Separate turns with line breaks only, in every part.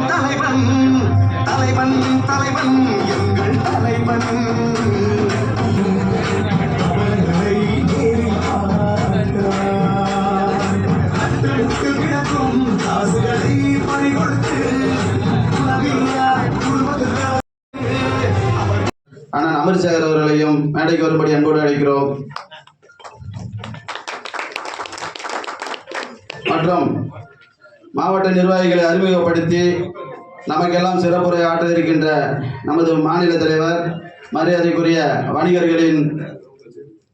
தலைவன் தலைவன் தலைவன் எங்கள் தலைவன் கிடக்கும் காசுகளை பறிகொடுத்து
அண்ணன் அமிர்தசேகர் அவர்களையும் மேடைக்கு வரும்படி அன்போடு அழைக்கிறோம். மற்றும் மாவட்ட நிர்வாகிகளை அறிமுகப்படுத்தி நமக்கெல்லாம் சிறப்புரை ஆற்ற இருக்கின்ற நமது மாநில தலைவர், மரியாதைக்குரிய வணிகர்களின்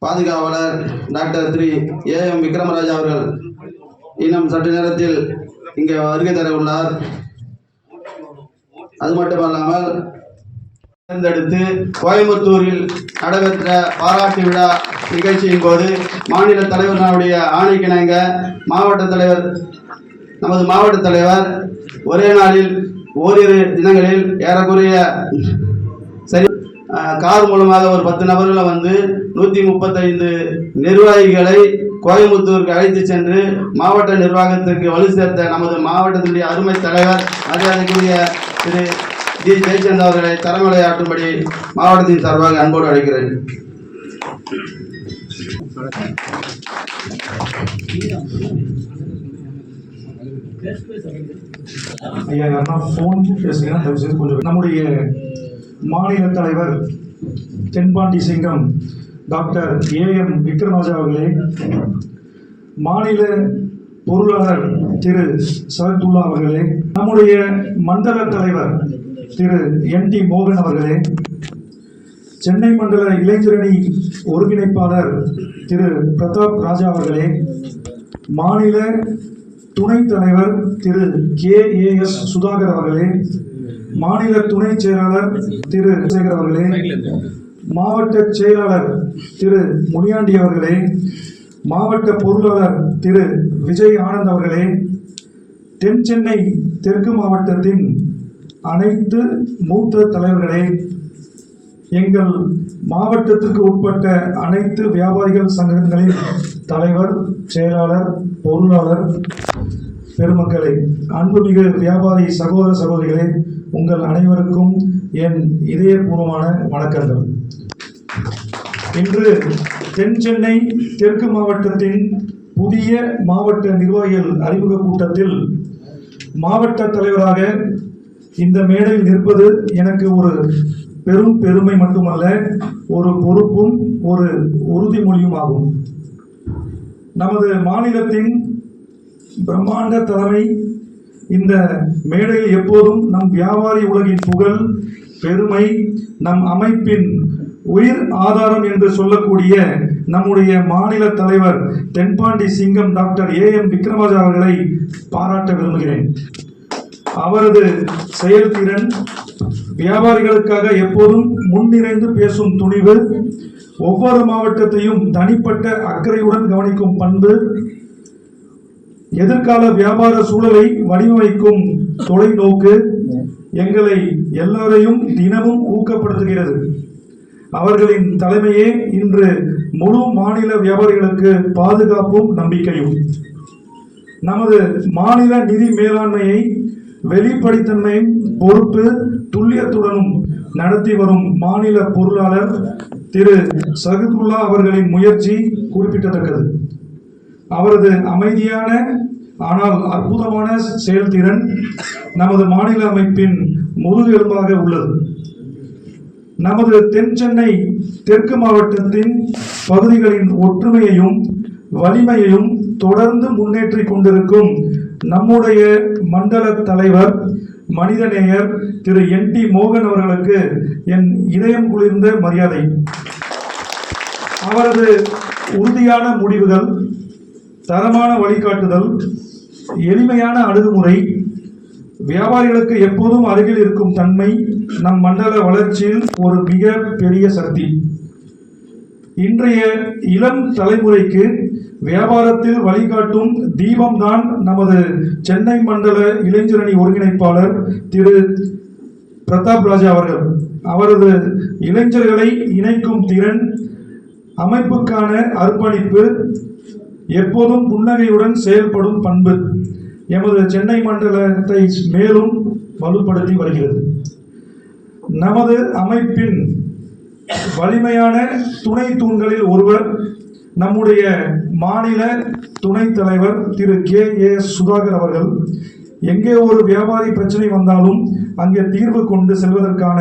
பாதுகாவலர் டாக்டர் திரு AM விக்ரமராஜா அவர்கள் இன்னும் சற்று நேரத்தில் இங்கே வருகை தர உள்ளார். அது மட்டுமல்லாமல் தேர்ந்தெடுத்து கோயம்புத்தூரில் நடைபெற்ற பாராட்டு விழா நிகழ்ச்சியின் போது மாநில தலைவர்களுடைய ஆணைக்கிணங்க நமது மாவட்ட தலைவர் ஒரே நாளில் ஓரிரு தினங்களில் ஏறக்குறைய கார் மூலமாக ஒரு 10 நபர்களை வந்து 135 நிர்வாகிகளை கோயம்புத்தூருக்கு அழைத்து சென்று மாவட்ட நிர்வாகத்திற்கு வலு சேர்த்த நமது மாவட்டத்தினுடைய அருமை தலைவர் மரியாதைக்குரிய திரு ஜி ஜெயச்சந்திரன் அவர்களை தரமலையாற்றும்படி மாவட்டத்தின் சார்பாக அன்போடு அழைக்கிறேன்.
நம்முடைய மாநில தலைவர் தென்பாண்டி சிங்கம் டாக்டர் AM விக்ரமராஜா அவர்களே, மாநில பொருளாளர் திரு சரத்துல்லா அவர்களே, நம்முடைய மண்டல தலைவர் திரு NT மோகன் அவர்களே, சென்னை மண்டல இளைஞரணி ஒருங்கிணைப்பாளர் திரு பிரதாப் ராஜா அவர்களே, மாநில துணைத் தலைவர் திரு KAS சுதாகர் அவர்களே, மாநில துணை செயலாளர் திரு சேகர் அவர்களே, மாவட்ட செயலாளர் திரு முனியாண்டி அவர்களே, மாவட்ட பொருளாளர் திரு விஜய் ஆனந்த் அவர்களே, தென் சென்னை தெற்கு மாவட்டத்தின் அனைத்து மூத்த தலைவர்களே, எங்கள் மாவட்டத்திற்கு உட்பட்ட அனைத்து வியாபாரிகள் சங்கங்களின் தலைவர், செயலாளர், பொருளாளர் பெருமக்களே, அன்புமிகு வியாபாரி சகோதர சகோதரிகளே, உங்கள் அனைவருக்கும் என் இதயபூர்வமான வணக்கங்கள். இன்று தென் சென்னை தெற்கு மாவட்டத்தின் புதிய மாவட்ட நிர்வாகிகள் அறிமுக கூட்டத்தில் மாவட்ட தலைவராக இந்த மேடையில் நிற்பது எனக்கு ஒரு பெரும் பெருமை மட்டுமல்ல, ஒரு பொறுப்பும் ஒரு உறுதிமொழியும் ஆகும். நமது மாநிலத்தின் பிரம்மாண்ட தலைமை இந்த மேடையில் எப்போதும் நம் வியாபாரி உலகின் புகழ், பெருமை, நம் அமைப்பின் உயிர் ஆதாரம் என்று சொல்லக்கூடிய நம்முடைய மாநில தலைவர் தென்பாண்டி சிங்கம் டாக்டர் AM விக்ரமராஜா அவர்களை பாராட்ட விரும்புகிறேன். அவரது செயல்திறன், வியாபாரிகளுக்காக எப்போதும் முன்னிறைந்து பேசும் துணிவு, ஒவ்வொரு மாவட்டத்தையும் தனிப்பட்ட அக்கறையுடன் கவனிக்கும் பண்பு, எதிர்கால வியாபார சூழலை வடிவமைக்கும் தொலைநோக்கு எங்களை எல்லோரையும் தினமும் ஊக்கப்படுத்துகிறது. அவர்களின் தலைமையே இன்று முழு மாநில வியாபாரிகளுக்கு பாதுகாப்பும் நம்பிக்கையும். நமது மாநில நிதி மேலாண்மையை வெளிப்படைத்தன்மையும் பொறுப்பு துல்லியத்துடனும் நடத்தி வரும் மாநில பொருளாளர் திரு சஹதுல்லா அவர்களின் முயற்சி குறிப்பிடத்தக்கது. அவரது அமைதியான ஆனால் அற்புதமான செயல்திறன் நமது மாநில அமைப்பின் முதுகெலும்பாக உள்ளது. நமது தென் சென்னை தெற்கு மாவட்டத்தின் பகுதிகளின் ஒற்றுமையையும் வலிமையையும் தொடர்ந்து முன்னேற்றி கொண்டிருக்கும் நம்முடைய மண்டல தலைவர், மனிதநேயர் திரு NT மோகன் அவர்களுக்கு என் இதயம் குளிர்ந்த மரியாதை. அவரது உறுதியான முடிவுகள், தரமான வழிகாட்டுதல், எளிமையான அணுகுமுறை, வியாபாரிகளுக்கு எப்போதும் அருகில் இருக்கும் தன்மை நம் மண்டல வளர்ச்சியில் ஒரு மிக பெரிய சக்தி. இன்றைய இளம் தலைமுறைக்கு வியாபாரத்தில் வழிகாட்டும் தீபம்தான் நமது சென்னை மண்டல இளைஞரணி ஒருங்கிணைப்பாளர் திரு பிரதாப் ராஜா அவர்கள். அவரது இளைஞர்களை இணைக்கும் திறன், அமைப்புக்கான அர்ப்பணிப்பு, எப்போதும் புன்னகையுடன் செயல்படும் பண்பு எமது சென்னை மண்டலத்தை மேலும் வலுப்படுத்தி வருகிறது. நமது அமைப்பின் வலிமையான துணை தூண்களில் ஒருவர் நம்முடைய மாநில துணைத் தலைவர் திரு KAS சுதாகர் அவர்கள். எங்கே ஒரு வியாபாரி பிரச்சனை வந்தாலும் அங்கே தீர்வு கொண்டு செல்வதற்கான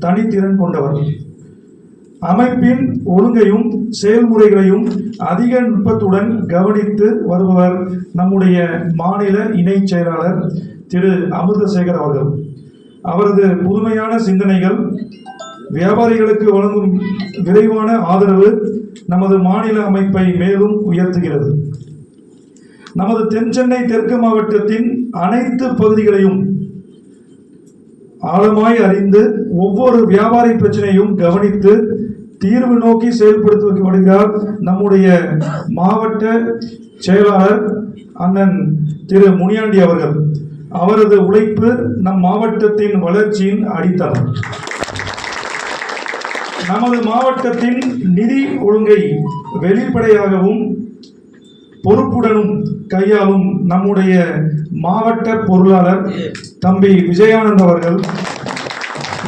தனித்திறன் கொண்டவர். அமைப்பின் ஒழுங்கையும் செயல்முறைகளையும் அதிக நுட்பத்துடன் கவனித்து வருபவர் நம்முடைய மாநில இணைச் செயலாளர் திரு அமிர்தசேகர் அவர்கள். அவரது புதுமையான சிந்தனைகள், வியாபாரிகளுக்கு வழங்கும் விரைவான ஆதரவு நமது மாநில அமைப்பை மேலும் உயர்த்துகிறது. நமது தென் சென்னை தெற்கு மாவட்டத்தின் அனைத்து பகுதிகளையும் ஆழமாய் அறிந்து ஒவ்வொரு வியாபாரி பிரச்சனையும் கவனித்து தீர்வு நோக்கி செயல்படுத்தி வருகிறார் நம்முடைய மாவட்ட செயலாளர் அண்ணன் திரு முனியாண்டி அவர்கள். அவரது உழைப்பு நம் மாவட்டத்தின் வளர்ச்சியின் அடித்தளம். நமது மாவட்டத்தின் நிதி ஒழுங்கை வெளிப்படையாகவும் பொறுப்புடனும் கையாளும் நம்முடைய மாவட்ட பொருளாளர் தம்பி விஜயானந்த் அவர்கள்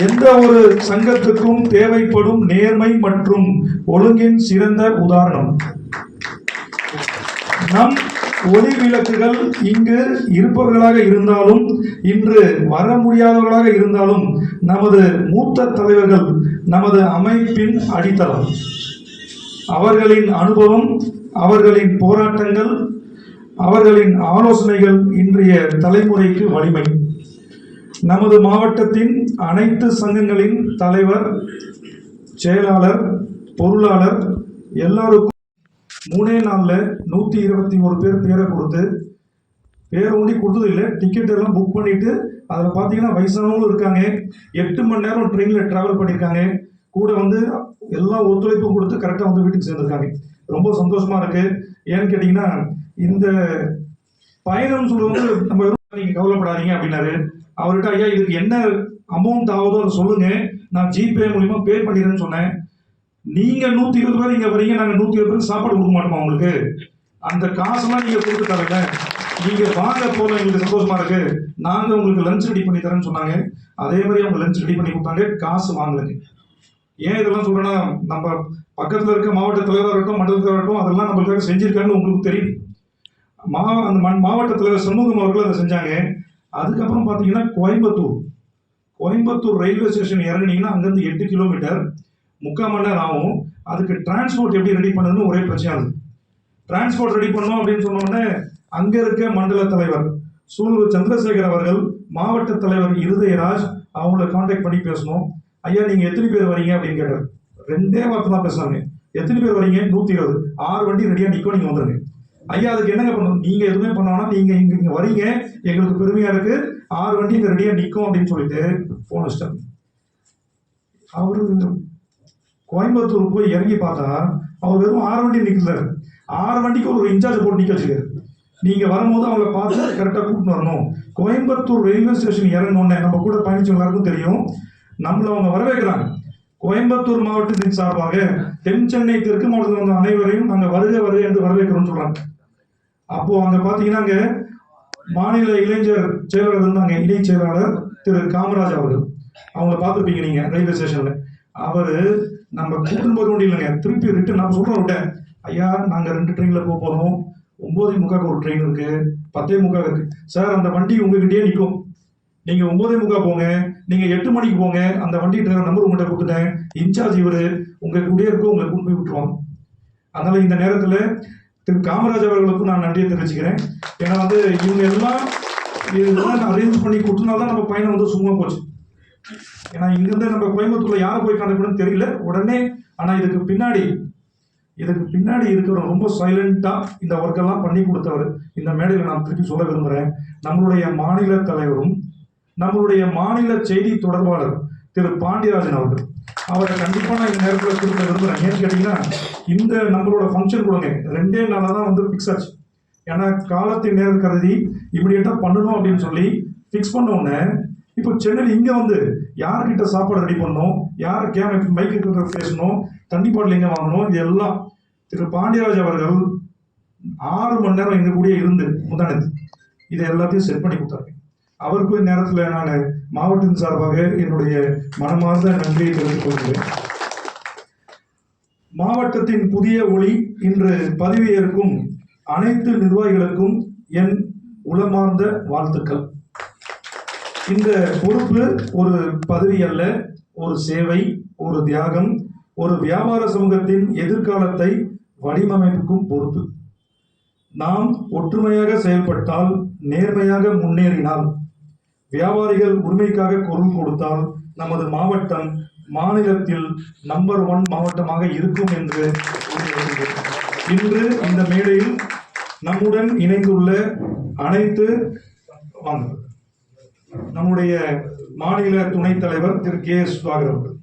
எந்த ஒரு சங்கத்துக்கும் தேவைப்படும் நேர்மை மற்றும் ஒழுங்கின் சிறந்த உதாரணம். நம் ஒளி விளக்குகள் இங்கு இருப்பவர்களாக இருந்தாலும் இன்று வர முடியாதவர்களாக இருந்தாலும் நமது மூத்த தலைவர்கள் நமது அமைப்பின் அடித்தளம். அவர்களின் அனுபவம், அவர்களின் போராட்டங்கள், அவர்களின் ஆலோசனைகள் இன்றைய தலைமுறைக்கு வலிமை. நமது மாவட்டத்தின் அனைத்து சங்கங்களின் தலைவர், செயலாளர், பொருளாளர் எல்லாருக்கும் 3 நாளில் 121 பேர் பேரை கொடுத்து, பேரை ஒண்டி கொடுத்தது இல்லை, டிக்கெட் எல்லாம் புக் பண்ணிட்டு, அதில் பார்த்தீங்கன்னா வயசானவங்களும் இருக்காங்க, 8 மணி நேரம் ட்ரெயினில் ட்ராவல் பண்ணியிருக்காங்க, கூட வந்து எல்லா ஒத்துழைப்பும் கொடுத்து கரெக்டாக வந்து வீட்டுக்கு சேர்ந்துருக்காங்க. ரொம்ப சந்தோஷமா இருக்கு. ஏன்னு கேட்டிங்கன்னா, இந்த பயணம் சொல்லுவது நம்ம நீங்கள் கவலைப்படாதீங்க அப்படின்னாரு. அவர்கிட்ட ஐயா இதுக்கு என்ன அமௌண்ட் ஆகுதோ அதை சொல்லுங்க, நான் ஜிபே மூலிமா பே பண்ணிடுறேன்னு சொன்னேன். நீங்க 120 பேர் இங்க வரீங்க, நாங்க 120 பேருக்கு சாப்பாடு கொடுக்க மாட்டோமா உங்களுக்கு? அந்த காசெல்லாம் நீங்க கொடுத்து தரல, நீங்க வாங்க போல எங்களுக்கு சந்தோஷமா இருக்கு, நாங்க உங்களுக்கு லஞ்ச் ரெடி பண்ணி தரேன்னு சொன்னாங்க. அதே மாதிரி அவங்க லஞ்ச் ரெடி பண்ணி கொடுத்தாங்க, காசு வாங்கலைங்க. ஏன் இதெல்லாம் சொல்றேன்னா, நம்ம பக்கத்துல இருக்க மாவட்ட தலைவராக இருக்கட்டும், மண்டல தலைவராக இருக்கட்டும், அதெல்லாம் நம்மளுக்காக செஞ்சிருக்காங்கன்னு உங்களுக்கு தெரியும். அந்த மாவட்ட தலைவர் சண்முகம் அவர்கள் அதை செஞ்சாங்க. அதுக்கப்புறம் பார்த்தீங்கன்னா கோயம்புத்தூர் ரயில்வே ஸ்டேஷன் இறங்குனீங்கன்னா அங்கேருந்து 8 கிலோமீட்டர், 3/4 மணி நேரம் ஆகும். அதுக்கு டிரான்ஸ்போர்ட் எப்படி ரெடி பண்ணுறதுன்னு ஒரே பிரச்சனை ஆகுது. டிரான்ஸ்போர்ட் ரெடி பண்ணோம் அப்படின்னு சொன்னோடனே அங்கே இருக்க மண்டல தலைவர் சூலூர் சந்திரசேகர் அவர்கள், மாவட்ட தலைவர் இருதயராஜ் அவங்கள கான்டாக்ட் பண்ணி பேசணும். ஐயா நீங்கள் எத்தனை பேர் வரீங்க அப்படின்னு கேட்டார். 2 வார்த்தை தான் பேசுனாங்க. எத்தனை பேர் வரீங்க? 120. 6 வண்டி ரெடியாக நிற்கும், நீங்கள் வந்துடுங்க. ஐயா அதுக்கு என்னங்க பண்ணணும்? நீங்கள் எதுவுமே பண்ணோன்னா நீங்கள் இங்கே வரீங்க, எங்களுக்கு பெருமையாக இருக்குது, 6 வண்டி இங்கே ரெடியாக நிற்கும் அப்படின்னு சொல்லிட்டு ஃபோன் வச்சிட்டாங்க. அவரு கோயம்புத்தூர் போய் இறங்கி பார்த்தா அவர் வெறும் 6 வண்டி நிற்கிறாரு. 6 வண்டிக்கு ஒரு இன்சார்ஜ் போட்டு நிற்க வச்சுக்காரு. நீங்கள் வரும்போது அவங்கள பார்த்து கரெக்டாக கூப்பிட்டு வரணும். கோயம்புத்தூர் ரயில்வே ஸ்டேஷன் இறங்கணுன்னே நம்ம கூட பயணிச்சவங்க எல்லாருக்கும் தெரியும், நம்மளை அவங்க வரவேற்கிறாங்க. கோயம்புத்தூர் மாவட்டத்தின் சார்பாக தென் சென்னை தெற்கு மாவட்டத்தில் வந்த அனைவரையும் நாங்கள் வருக என்று வரவேற்கிறோம்னு சொல்கிறாங்க. அப்போது அங்கே பார்த்தீங்கன்னா அங்கே மாநில இளைஞர் செயலாளர் இருந்தாங்க, இணை செயலாளர் திரு காமராஜ் அவர்கள். அவங்கள பார்த்துருப்பீங்க நீங்கள் ரயில்வே ஸ்டேஷனில். அவர் நம்ம கூட்டம் போக முடியும் இல்லைங்க, திருப்பி ரிட்டன் நம்ம சொல்கிறோம் விட்ட ஐயா நாங்கள் 2 ட்ரெயினில் போக போகிறோம், 9:45 ஒரு ட்ரெயின் இருக்குது, 10:45 இருக்குது சார், அந்த வண்டி உங்ககிட்டயே நிற்கும், நீங்கள் 9:45 போங்க, நீங்கள் 8 மணிக்கு போங்க, அந்த வண்டி டிரைவர் நம்பர் உங்கள்கிட்ட கொடுத்துட்டேன், இன்சார்ஜ் இவர் உங்கள் கூடயே இருக்கும், உங்களை கூட்டு போய் விட்டுருவாங்க. அதனால் இந்த நேரத்தில் திரு காமராஜ் அவர்களுக்கும் நான் நன்றியை தெரிவிச்சுக்கிறேன். ஏன்னா வந்து இவங்க எல்லாம் இதெல்லாம் அரேஞ்ச் பண்ணி கொடுத்தனால தான் நம்ம பயணம் வந்து சும்மா போச்சு. ஏன்னா இங்கேருந்து நம்ம கோயம்புத்தூரில் யாரை போய் கான்டாக்ட் பண்ணு தெரியல உடனே. ஆனால் இதுக்கு பின்னாடி இருக்கிற ரொம்ப சைலண்டாக இந்த ஒர்க்கெல்லாம் பண்ணி கொடுத்தவர் இந்த மேடையில் நான் திருப்பி சொல்ல விரும்புகிறேன். நம்மளுடைய மாநில தலைவரும் நம்மளுடைய மாநில செய்தி தொடர்பாளர் திரு பாண்டியராஜன் அவர்கள். அவரை கண்டிப்பாக நான் இந்த நேரத்தில் கொடுக்க விரும்புகிறேன். ஏன்னு கேட்டிங்கன்னா, இந்த நம்மளோட ஃபங்க்ஷன் கொடுங்க 2 நாளாக தான் வந்து ஃபிக்ஸ் ஆச்சு. ஏன்னா காலத்தின் நேரம் கருதி இமிடியேட்டாக பண்ணணும் அப்படின்னு சொல்லி ஃபிக்ஸ் பண்ண உடனே இப்போ சென்னையில் இங்கே வந்து யார்கிட்ட சாப்பாடு ரெடி பண்ணணும், யார் மைக்கு பேசணும், தண்ணி பாட்டில் எங்கே வாங்கணும், இது எல்லாம் திரு பாண்டியராஜ் அவர்கள் 6 மணி நேரம் எங்கள் கூட இருந்து முந்தானது இதை எல்லாத்தையும் செட் பண்ணி கொடுத்தாரு. அவருக்கும் இந்நேரத்தில் நான் மாவட்டத்தின் சார்பாக என்னுடைய மனமார்ந்த நன்றியை தெரிவித்துக் கொள்கிறேன். மாவட்டத்தின் புதிய ஒளி இன்று பதவியேற்கும் அனைத்து நிர்வாகிகளுக்கும் என் உளமார்ந்த வாழ்த்துக்கள். இந்த பொறுப்பு ஒரு பதவி அல்ல, ஒரு சேவை, ஒரு தியாகம், ஒரு வியாபார சமூகத்தின் எதிர்காலத்தை வடிவமைப்புக்கும் பொறுப்பு. நாம் ஒற்றுமையாக செயல்பட்டால், நேர்மையாக முன்னேறினால், வியாபாரிகள் உரிமைக்காக குரல் கொடுத்தால் நமது மாவட்டம் மாநிலத்தில் நம்பர் 1 மாவட்டமாக இருக்கும் என்று இன்று இந்த மேடையில் நம்முடன் இணைந்துள்ள அனைத்து நம்முடைய மாநில துணைத் தலைவர் திரு KS சுதாகர் அவர்கள்,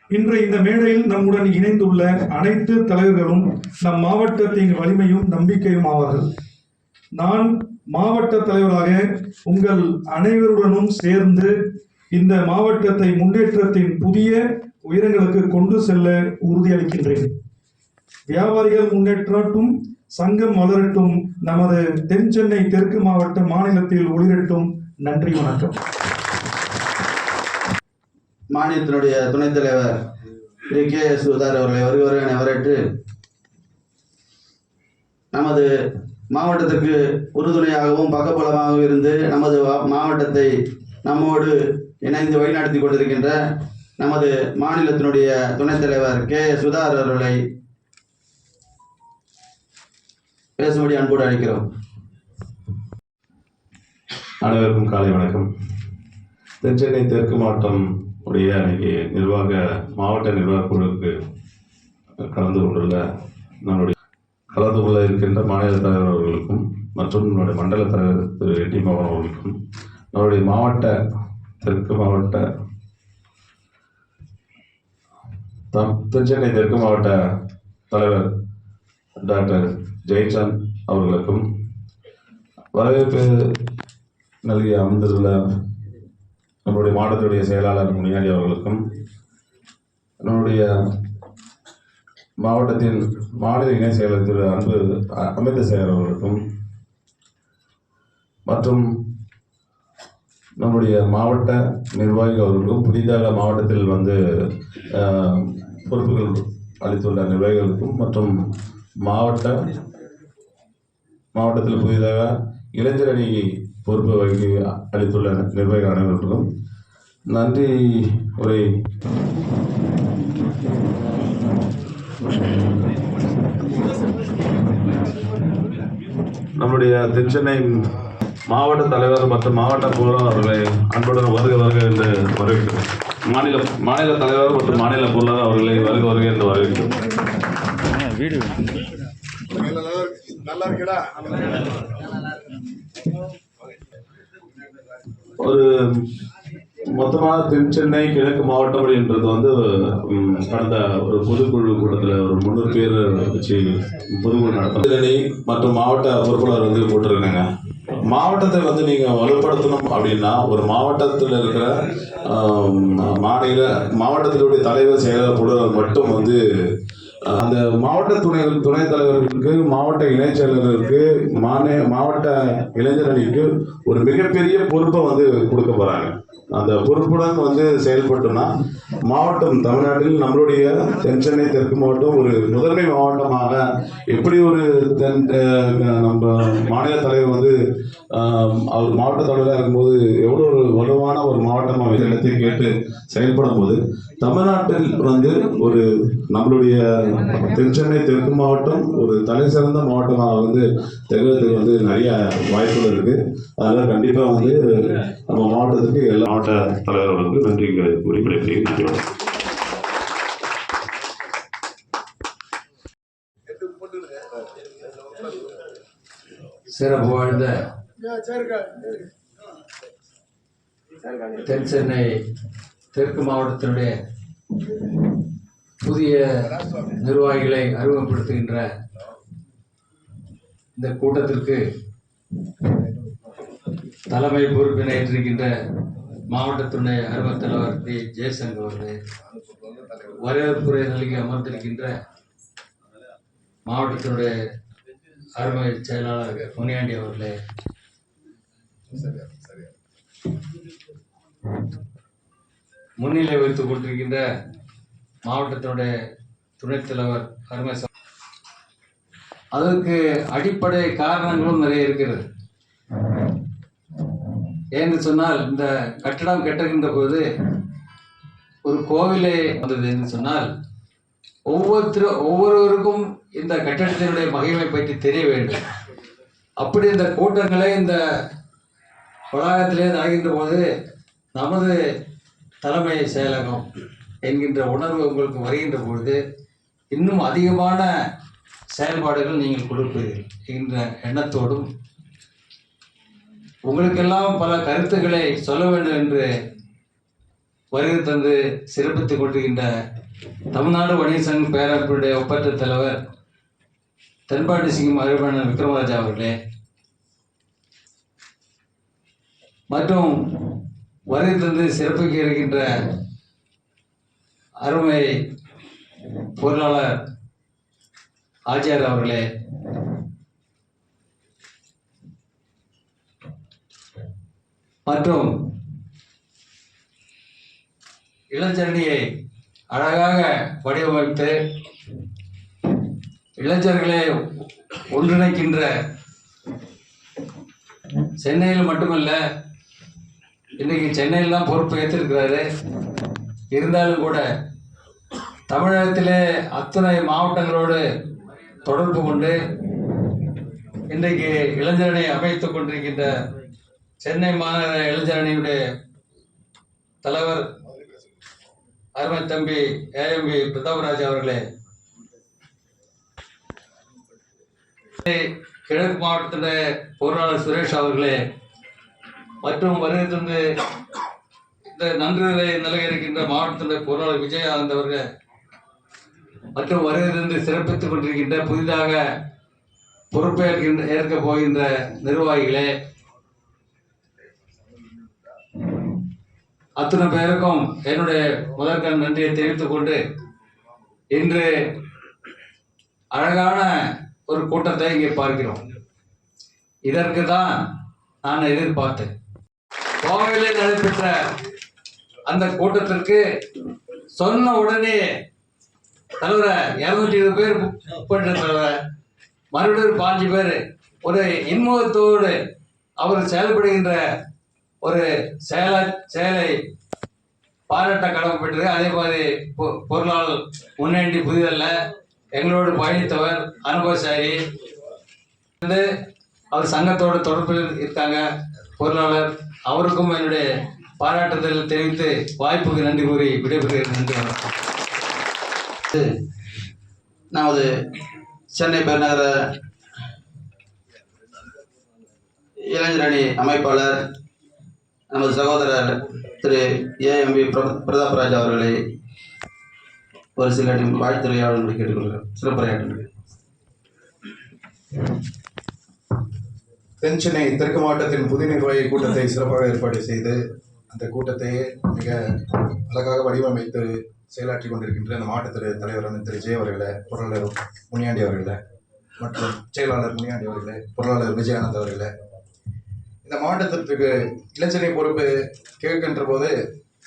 இன்று இந்த மேடையில் நம்முடன் இணைந்துள்ள அனைத்து தலைவர்களும் நம் மாவட்டத்தின் வலிமையும் நம்பிக்கையும் ஆவார்கள். நான் மாவட்ட தலைவராக உங்கள் அனைவருடனும் சேர்ந்து இந்த மாவட்டத்தை முன்னேற்றத்தின் புதிய உயரங்களுக்கு கொண்டு செல்ல உறுதியளிக்கின்றேன். வியாபாரிகள் முன்னேற்றட்டும், சங்கம் வளரட்டும், நமது தென் சென்னை தெற்கு மாவட்ட மாநிலத்தில் ஒளிரட்டும். நன்றி, வணக்கம்.
மாநிலத்தினுடைய துணைத் தலைவர் திரு KS சுதாகர் அவர்களை வருகிறவர்களை வரவேற்று நமது மாவட்டத்திற்கு உறுதுணையாகவும் பக்கபலமாகவும் இருந்து நமது மாவட்டத்தை நம்மோடு இணைந்து வழிநடத்தி கொண்டிருக்கின்ற நமது மாநிலத்தினுடைய துணைத் தலைவர் KS சுதாகர் அவர்களை பேசும்படி அன்போடு அழைக்கிறோம்.
அனைவருக்கும் காலை வணக்கம். தென்சென்னை தெற்கு மாவட்டம் உடைய அன்னைக்கு மாவட்ட நிர்வாக குழுவுக்கு கலந்து கொள்ள இருக்கின்ற மாநில தலைவர் அவர்களுக்கும் மற்றும் நம்முடைய மண்டல தலைவர் திரு எட்டி மோகன் அவர்களுக்கும், நம்முடைய தெற்கு மாவட்ட தென்சென்னை தெற்கு மாவட்ட தலைவர் டாக்டர் ஜெயச்சந்த் அவர்களுக்கும், வரவேற்பு நல்கி அமர்ந்துள்ள நம்முடைய மாவட்டத்துடைய செயலாளர் முனியாண்டி அவர்களுக்கும், நம்முடைய மாவட்டத்தின் மாநில இணை செயலர் திரு அமிர்த சேகர் அவர்களுக்கும் மற்றும் நம்முடைய மாவட்ட நிர்வாகிகள் அவர்களுக்கும், புதிதாக மாவட்டத்தில் பொறுப்புகள் அளித்துள்ள நிர்வாகிகளுக்கும் மற்றும் மாவட்டத்தில் புதிதாக இளைஞரணி பொறுப்பு வகி அளித்துள்ள நிர்வாகிகள் அனைவருக்கும் நன்றி உரை. நம்முடைய தென்சென்னை மாவட்ட தலைவர் மற்றும் மாவட்ட பொருளாளர் அவர்களை அன்புடன் வருக என்று வரவேற்கிறோம். மாநில தலைவர் மற்றும் மாநில பொருளாளர் அவர்களை வருக என்று வரவேற்கிறோம். ஒரு மொத்தமாக தென்சென்னை கிழக்கு மாவட்டம் அப்படின்றது கடந்த ஒரு பொதுக்குழு கூட்டத்தில் ஒரு 300 பேர் வச்சு பொதுக்குழு நடத்த மற்றும் மாவட்ட பொறுப்பாளர் போட்டிருக்காங்க. மாவட்டத்தை நீங்கள் வலுப்படுத்தணும் அப்படின்னா ஒரு மாவட்டத்தில் இருக்கிற மாவட்டத்தினுடைய தலைவர் செயலர் பொருளாளர் மட்டும் அந்த மாவட்ட துணைத் தலைவர்களுக்கு, மாவட்ட இணைச் செயலர்களுக்கு, மாவட்ட இளைஞரணிக்கு ஒரு மிகப்பெரிய பொறுப்பை கொடுக்க போறாங்க. அந்த பொறுப்புடன் செயல்பட்டோம்னா மாவட்டம் தமிழ்நாட்டில் நம்மளுடைய தென்சென்னை தெற்கு மாவட்டம் ஒரு முதன்மை மாவட்டமாக எப்படி ஒரு நம்ம மாநில தலைவர் அவர் மாவட்ட தலைவராக இருக்கும்போது எவ்வளோ ஒரு வலுவான ஒரு மாவட்டமாக எல்லாத்தையும் கேட்டு செயல்படும் போது தமிழ்நாட்டில் ஒரு நம்மளுடைய தென்சென்னை தெற்கு மாவட்டம் ஒரு தலை சிறந்த மாவட்டமாக திகழ்றதுக்கு நிறைய வாய்ப்புகள் இருக்கு. அதனால கண்டிப்பாக நம்ம மாவட்டத்துக்கு எல்லா மாவட்ட தலைவர்களுக்கு நன்றிகளை குறிப்பிட
சிறப்பு வாழ்ந்த தென்சென்னை தெற்கு மாவட்டத்தினுடைய புதிய நிர்வாகிகளை அறிமுகப்படுத்துகின்ற இந்த கூட்டத்திற்கு தலைமை பொறுப்பினை ஏற்றிருக்கின்ற மாவட்டத்துடைய அருமை தலைவர் டி ஜெயசங் அவர்களே, வரவேற்புரை நல்கி அமர்ந்திருக்கின்ற மாவட்டத்தினுடைய அருமை செயலாளர் முனியாண்டி அவர்களே, முன்னிலை வைத்துக் கொண்டிருக்கின்ற மாவட்டத்தினுடைய துணைத் தலைவர் அருமை அதற்கு அடிப்படை காரணங்களும் நிறைய இருக்கிறது. ஏன்னு சொன்னால், இந்த கட்டடம் கட்டுகின்ற போது ஒரு கோவிலை வந்தது என்று சொன்னால், ஒவ்வொருவருக்கும் இந்த கட்டடத்தினுடைய மகிமை பற்றி தெரிய வேண்டும். அப்படி இந்த கூட்டங்களை இந்த வளாகத்திலே நடக்கின்ற போது நமது தலைமை செயலகம் என்கின்ற உணர்வு உங்களுக்கு வருகின்ற பொழுது இன்னும் அதிகமான செயல்பாடுகள் நீங்கள் கொடுப்பீர்கள் என்ற எண்ணத்தோடும், உங்களுக்கெல்லாம் பல கருத்துக்களை சொல்ல வேண்டும் என்று வருகை தந்து சிறப்பித்துக் கொண்டிருக்கின்ற தமிழ்நாடு வணிக சங்க பேரமைப்புடைய ஒப்பற்ற தலைவர் தென்பாண்டி சிங்கம் அறிவாளர் விக்ரமராஜா அவர்களே, மற்றும் வருகை தந்து சிறப்பிக்க இருக்கின்ற அருமை பொருளாளர் ஆச்சார் அவர்களே, மற்றும் இளஞ்சரணியை அழகாக வடிவமைத்து இளைஞர்களை ஒன்றிணைக்கின்ற, சென்னையில் மட்டுமல்ல, இன்னைக்கு சென்னையில் தான் பொறுப்பு ஏற்றிருக்கிறாரு. இருந்தாலும் கூட தமிழகத்திலே அத்தனை மாவட்டங்களோடு தொடர்பு கொண்டு இன்றைக்கு இளைஞரணி அமைத்துக் கொண்டிருக்கின்ற சென்னை மாநகர இளைஞரணியுடைய தலைவர் அருமை தம்பி ஏஎம்பி பிரதாபராஜ் அவர்களே, கிழக்கு மாவட்டத்தினுடைய பொருளாளர் சுரேஷ் அவர்களே, மற்றும் வருகை தந்து இந்த நன்றிகளை நிலைய இருக்கின்ற மாவட்டத்தினுடைய பொருளாளர் விஜயானந்த் அவர்கள், மற்றும் வருகை தந்து சிறப்பித்துக் கொண்டிருக்கின்ற புதிதாக ஏற்க போகின்ற நிர்வாகிகளே, அத்தனை பேருக்கும் என்னுடைய முதற்கண் நன்றியை தெரிவித்துக் கொண்டு, இன்று அழகான ஒரு கூட்டத்தை இங்கே பார்க்கிறோம். இதற்கு தான் நான் எதிர்பார்த்தேன். கோவையிலே நடைபெற்ற அந்த கூட்டத்திற்கு சொன்ன உடனே தலைவரை 220 பேர் பண்ண தலைவரை, மறுபடியும் 5 பேர் ஒரு இன்முகத்தோடு அவர் செயல்படுகின்ற ஒரு செயலை பாராட்ட கடமைப்பட்டது. அதே மாதிரி பொருளாளர் முன்னேண்டி புதிதல்ல, எங்களோடு பயணித்தவர் அனுபவசாரி, அவர் சங்கத்தோடு தொடர்பில் இருக்காங்க பொருளாளர், அவருக்கும் என்னுடைய பாராட்டுதல் தெரிவித்து வாய்ப்புக்கு நன்றி கூறி விடைபெறுகிறேன். நன்றி, வணக்கம்.
நமது சென்னை பெருநகர இளைஞரணி அமைப்பாளர் நமது சகோதரர் திரு ஏஎம்பி பிரதாப்ராஜ் அவர்களை ஒரு சில வாழ்த்துறையாளர்களை கேட்டுக்கொள்கிறேன். சிறப்புரையாற்றுங்கள்.
தென் சென்னை தெற்கு மாவட்டத்தின் புதிய நிர்வாகி கூட்டத்தை சிறப்பாக ஏற்பாடு செய்து அந்த கூட்டத்தை மிக அழகாக வடிவமைத்து செயலாற்றி கொண்டிருக்கின்ற அந்த மாவட்ட தலைவர் திரு ஜெய அவர்களை, பொருளாளர் முனியாண்டி அவர்களை, மற்றும் செயலாளர் முனியாண்டி அவர்களை, பொருளாளர் விஜயானந்த் அவர்களை, இந்த மாவட்டத்திற்கு இளைஞரை பொறுப்பு கேட்கின்ற போது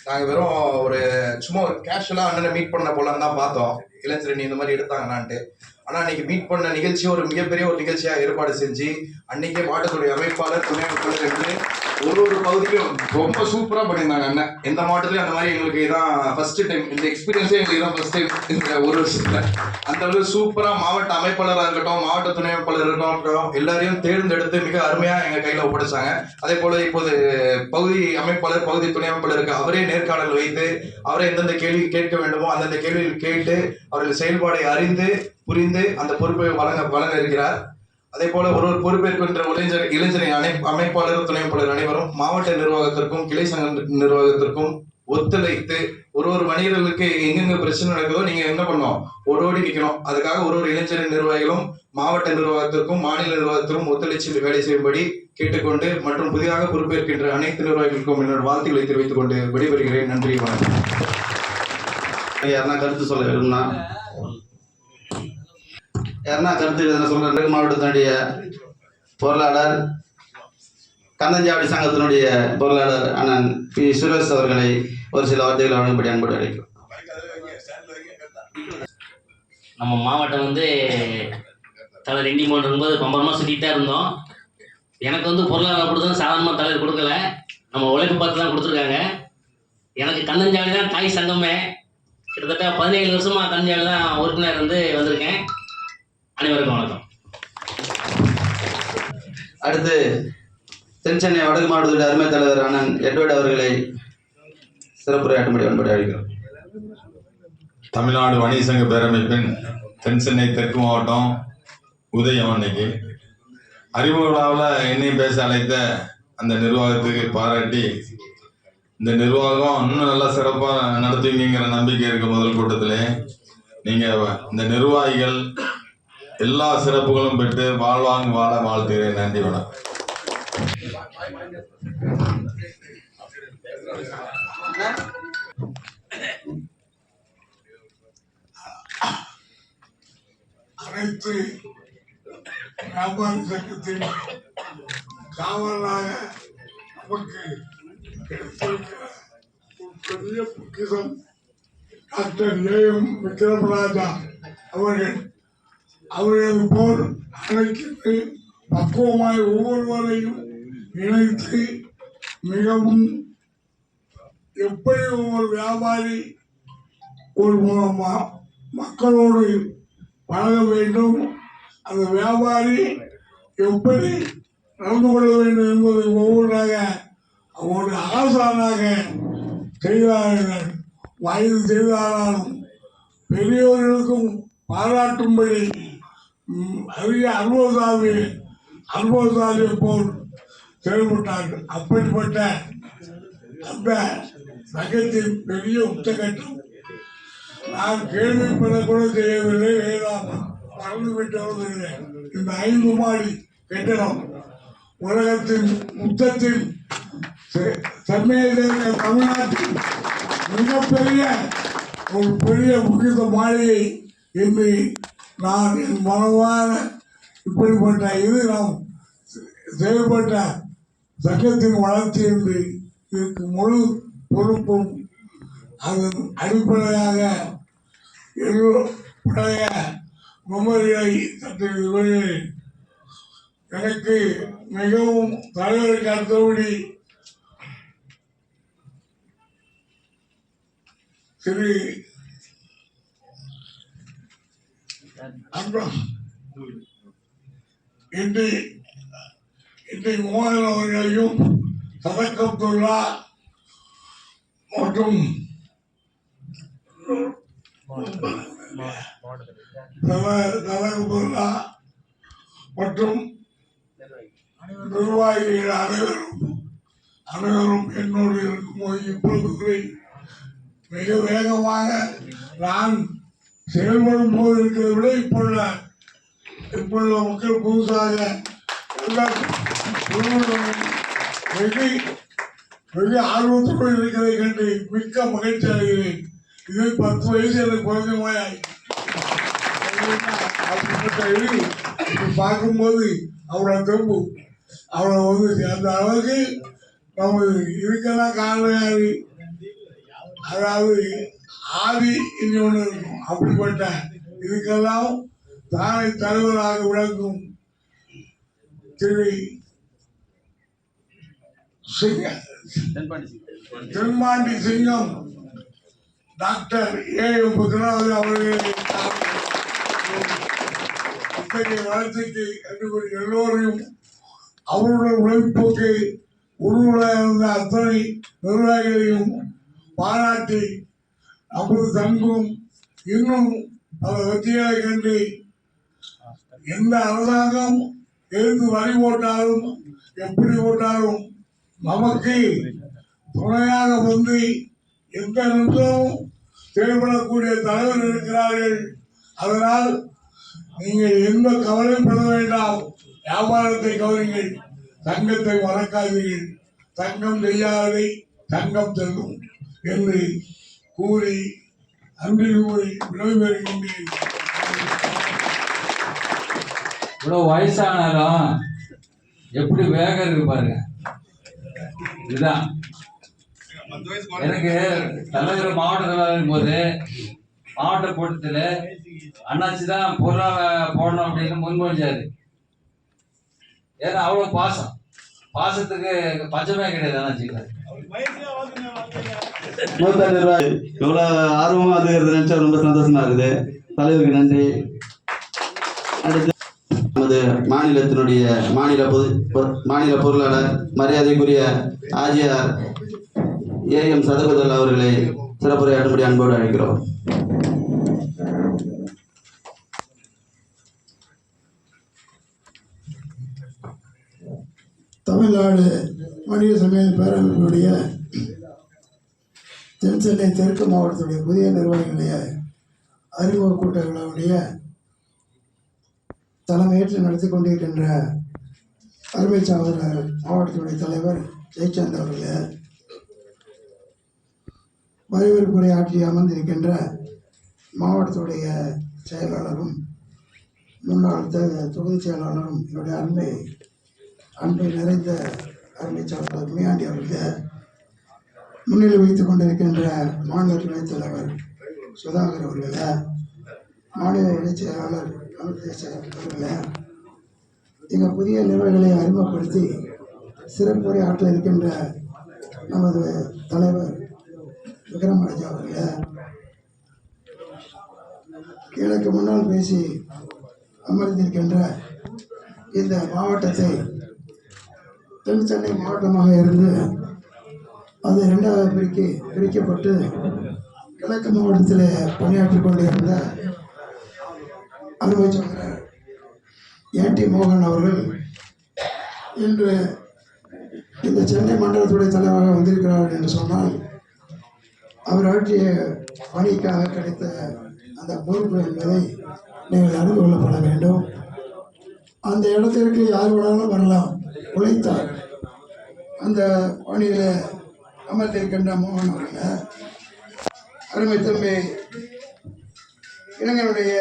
நாங்கள் வெறும் ஒரு சும்மா ஒரு கேஷுவலாக அண்ணனை மீட் பண்ண போலன்னு தான் பார்த்தோம். இளைஞரணி இந்த மாதிரி எடுத்தாங்கன்னான்ட்டு. ஆனால் அன்னைக்கு மீட் பண்ண நிகழ்ச்சி ஒரு மிகப்பெரிய ஒரு நிகழ்ச்சியாக ஏற்பாடு செஞ்சு அன்னைக்கே மாவட்டத்துடைய அமைப்பாளர், துணை அமைப்பாளர் என்று ஒரு பகுதியும் ரொம்ப சூப்பராக பண்ணியிருந்தாங்க அண்ணன். எந்த மாவட்டத்துலையும் அந்த மாதிரி எங்களுக்கு இதான் ஃபர்ஸ்ட் டைம், இந்த எக்ஸ்பீரியன்ஸே எங்களுக்கு இதான் ஃபர்ஸ்ட் டைம் இந்த ஒரு வருஷத்துல. அந்த அளவுக்கு சூப்பராக மாவட்ட அமைப்பாளராக இருக்கட்டும், மாவட்ட துணை அமைப்பாளர் இருக்கட்டும், எல்லாரையும் தேர்ந்தெடுத்து மிக அருமையாக எங்கள் கையில் ஒப்படைச்சாங்க. அதே போல இப்போது பகுதி அமைப்பாளர், பகுதி துணை அமைப்பாளருக்கு அவரே நேர்காணல் வைத்து அவரே எந்தெந்த கேள்வி கேட்க வேண்டுமோ அந்தந்த கேள்வியில் கேட்டு அவர்கள் செயல்பாடை அறிந்து புரிந்து அந்த பொறுப்பை வழங்க இருக்கிறார். அதே போல ஒரு பொறுப்பேற்கின்ற இளைஞரை அமைப்பாளர், துணை அமைப்பாளர் அனைவரும் மாவட்ட நிர்வாகத்திற்கும் கிளை சங்க நிர்வாகத்திற்கும் ஒத்துழைத்து ஒரு மனிதர்களுக்கு எங்கெங்க பிரச்சனை நடக்குதோ நீங்க என்ன பண்ணணும், ஓடோடி நிற்கணும். அதுக்காக ஒரு இளைஞர் நிர்வாகிகளும் மாவட்ட நிர்வாகத்திற்கும் மாநில நிர்வாகத்திற்கும் ஒத்துழைச்சு வேலை செய்யும்படி கேட்டுக்கொண்டு, மற்றும் புதிதாக பொறுப்பேற்கின்ற அனைத்து நிர்வாகிகளுக்கும் என்னோட வாழ்த்துக்களை தெரிவித்துக் கொண்டு விடைபெறுகிறேன். நன்றி, வணக்கம்.
யாருன்னா கருத்து சொல்ல வேணும்னா யாருன்னா கருத்து சொல்ற மாவட்டத்தினுடைய பொருளாளர் கந்தஞ்சாவடி சங்கத்தினுடைய பொருளாளர் அண்ணன் பி சுரேஷ் அவர்களை ஒரு சில வார்த்தைகள் வழங்கும்படி அன்போடு அழைக்கிறோம்.
நம்ம மாவட்டம் வந்து தலைவர் எண்டி மோன் இருக்கும்போது பம்பரமாக சுற்றிட்டு தான் இருந்தோம். எனக்கு வந்து பொருளாதார கொடுத்தது சாதாரணமாக தலைவர் கொடுக்கல, நம்ம உழைப்பு பார்த்து தான் கொடுத்துருக்காங்க. எனக்கு கந்தஞ்சாவடி தான் தாய் சங்கமே. கிட்டத்தட்ட 17 வருஷமாக கந்தஞ்சாவடி தான் உறுப்பினர் வந்திருக்கேன். அனைவருக்கும் வணக்கம்.
அடுத்து தென் சென்னை வடக்கு மாவட்டத்துடைய அருமை தலைவர் அண்ணன் எட்வர்ட் அவர்களை சிறப்புரையாற்றும்படி அன்போடு அழைக்கிறோம்.
தமிழ்நாடு வணிக சங்க பேரமைப்பின் தென் சென்னை தெற்கு மாவட்டம் உதயம் அன்னைக்கு அறிமுக விழாவில் என்னையும் பேச அழைத்த அந்த நிர்வாகத்துக்கு பாராட்டி, இந்த நிர்வாகம் இன்னும் நல்லா சிறப்பாக நடத்துவீங்கிற நம்பிக்கை இருக்க முதல் கூட்டத்திலே நீங்கள் இந்த நிர்வாகிகள் எல்லா சிறப்புகளும் பெற்று வாழ்வாங்க வாழ வாழ்த்துகிறேன். நன்றி, வணக்கம்.
அனைத்து வியாபார சங்கத்தின் காவலாக நமக்கு கிடைத்திருக்கிற ஒரு பெரிய பொக்கிஷம் டாக்டர் ஏஎம் விக்ரமராஜா அவர்களது போல் அனைத்து பக்குவமாய் ஒவ்வொருவரையும் இணைத்து மிகவும் எப்படி ஒவ்வொரு வியாபாரி ஒரு மக்களோடு பழக வேண்டும், அந்த வியாபாரி எப்படி நடந்து கொள்ள வேண்டும் என்பதை ஒவ்வொன்றாக ஒரு ஆசானாக செய்தார்கள். வயது செய்தாலும் பெரியவர்களுக்கும் பாராட்டும்படி அரிய அனுபவசாலியை போல் செயல்பட்டார்கள். அப்படிப்பட்ட அந்த சங்கத்தின் பெரிய உச்சகட்டம் நான் கேள்விப்பட கூட செய்யவில்லை, மறந்துவிட்டு வருவதில்லை. இந்த 5 மாடி கட்டிடம் உலகத்தின் முத்தத்தின் சென்னையில் தமிழ்நாட்டில் மிகப்பெரிய ஒரு பெரிய முக்கிய மாளிகை என்று நான் என் மனமான இப்படிப்பட்ட இது நாம் செயல்பட்ட சங்கத்தின் வளர்ச்சி என்று இதற்கு முழு பொறுப்பும் அதன் அடிப்படையாக பழைய மெமரியை சற்று விவரிக்கிறேன். எனக்கு மிகவும் தலைவருக்கு அடுத்தபடி திரு அன்பம் இன்றைக்கு மோகன் அவர்களையும் சதக் அப்துல்லா மற்றும் மற்றும் நிர்வாகிகள் அனைவரும் என்னோடு இருக்கும்போது இப்பொழுது மிக வேகமாக நான் செயல்படும் போது இருக்கிறதை விட இப்பொழுது மக்கள் புதுசாக வெகு ஆர்வத்துடன் இருக்கிறதை கண்டு மிக்க மகிழ்ச்சி அடைகிறேன். இது 10 வயசு எனக்கு குறைஞ்சமாய் அப்படிப்பட்ட இது பார்க்கும்போது அவளை திரும்ப அவளை அந்த அளவுக்கு நம்ம இதுக்கெல்லாம் காரணம் அதாவது ஆதி இன்னொன்று இருக்கும். அப்படிப்பட்ட இதுக்கெல்லாம் தானே தலைவராக விளங்கும் திரு தென்பாண்டி சிங்கம் டாக்டர் ஏஎம் விக்ரமராஜா அவர்களை இத்தகைய வளர்ச்சிக்கு கண்டுபிடி எல்லோரையும் அவருடைய உழைப்புக்கு உருவாக இருந்த அத்தனை நிர்வாகிகளையும் பாராட்டி நமது சங்கம் இன்னும் பல வெற்றிகளை கண்டு எந்த அரசாங்கம் எதிர்த்து வழி போட்டாலும் எப்படி போட்டாலும் நமக்கு துணையாக வந்து எந்த நிமிஷமும் செயல்படக்கூடிய தலைவர் இருக்கிறார்கள். அதனால் நீங்கள் எந்த கவலைப்பட வேண்டாம், வியாபாரத்தை கவனிங்கள், சங்கத்தை மறக்காதீர்கள், சங்கம் செய்யாததை சங்கம் செல்லும் என்று கூறி நன்றி கூறி விடைபெறுகின்றேன்.
இவ்வளோ வயசானாலும் எப்படி வேகம் இருக்கு பாருங்க. இதுதான் எனக்கு தலைவர் மாவட்ட தலைவர் போது மாவட்ட கூட்டத்தில் அண்ணாச்சி தான் பொருளாதார போடணும் அப்படின்னு முன்மொழிஞ்சாரு. ஏன்னா அவ்வளோ பாசத்துக்கு பஞ்சமே கிடையாது அண்ணாச்சிக்கு.
மூத்த நிர்வாகி எவ்வளோ ஆர்வமாக அதுங்கிறது நினச்சா ரொம்ப சந்தோஷமா இருக்குது. தலைவருக்கு நன்றி. அடுத்து நமது மாநிலத்தினுடைய மாநில பொருளாளர் மரியாதைக்குரிய ஆஜியார் ஏஎம் சதகுதல் அவர்களை சிறப்புரையாற்றும்படி அன்போடு அழைக்கிறோம்.
தமிழ்நாடு வணிக சமையல் பேரமைப்பினுடைய தென் சென்னை தெற்கு மாவட்டத்துடைய புதிய நிர்வாகிகளுடைய அறிமுக கூட்டங்களுடைய தலைமையேற்று நடத்தி கொண்டிருக்கின்ற அருமை சகோதரர் மாவட்டத்துடைய தலைவர் ஜெயச்சந்த் அவர்களே, வரவேற்புரை ஆற்றி அமர்ந்திருக்கின்ற மாவட்டத்துடைய செயலாளரும் முன்னாள் தொகுதி செயலாளரும் என்னுடைய அன்பை நிறைந்த அருமை சகோதரர் முனியாண்டி அவர்களே, முன்னிலை வைத்துக் கொண்டிருக்கின்ற மாநில துணைத் தலைவர் சுதாகர் அவர்களே, மாநில இடைச் செயலாளர் அவர்களே, எங்கள் புதிய நிர்வாகிகளை அறிமுகப்படுத்தி சிறப்புரை ஆற்ற இருக்கின்ற நமது தலைவர் விக்ரமராஜா அவர்களே, எனக்கு முன்னால் பேசி அமர்ந்திருக்கின்ற இந்த மாவட்டத்தை தென் சென்னை மாவட்டமாக இருந்து அது இரண்டாவது பிரிக்கப்பட்டு கிழக்கு மாவட்டத்தில் பணியாற்றி கொண்டிருந்த அருமை சகோதரர் ஏடி மோகன் அவர்கள் இன்று இந்த சென்னை மண்டலத்துடைய தலைவராக வந்திருக்கிறார் என்று சொன்னால் அவர் ஆற்றிய பணிக்காக கிடைத்த அந்த பொறுப்பு என்பதை நீங்கள் அறிந்து கொள்ளப்பட வேண்டும். அந்த இடத்திற்கு யார் வேணாலும் வரலாம், உழைத்தார். அந்த பணியில் அமர்ந்திருக்கின்ற மோகன் அவர்கள, அருமை தம்பி இளைஞருடைய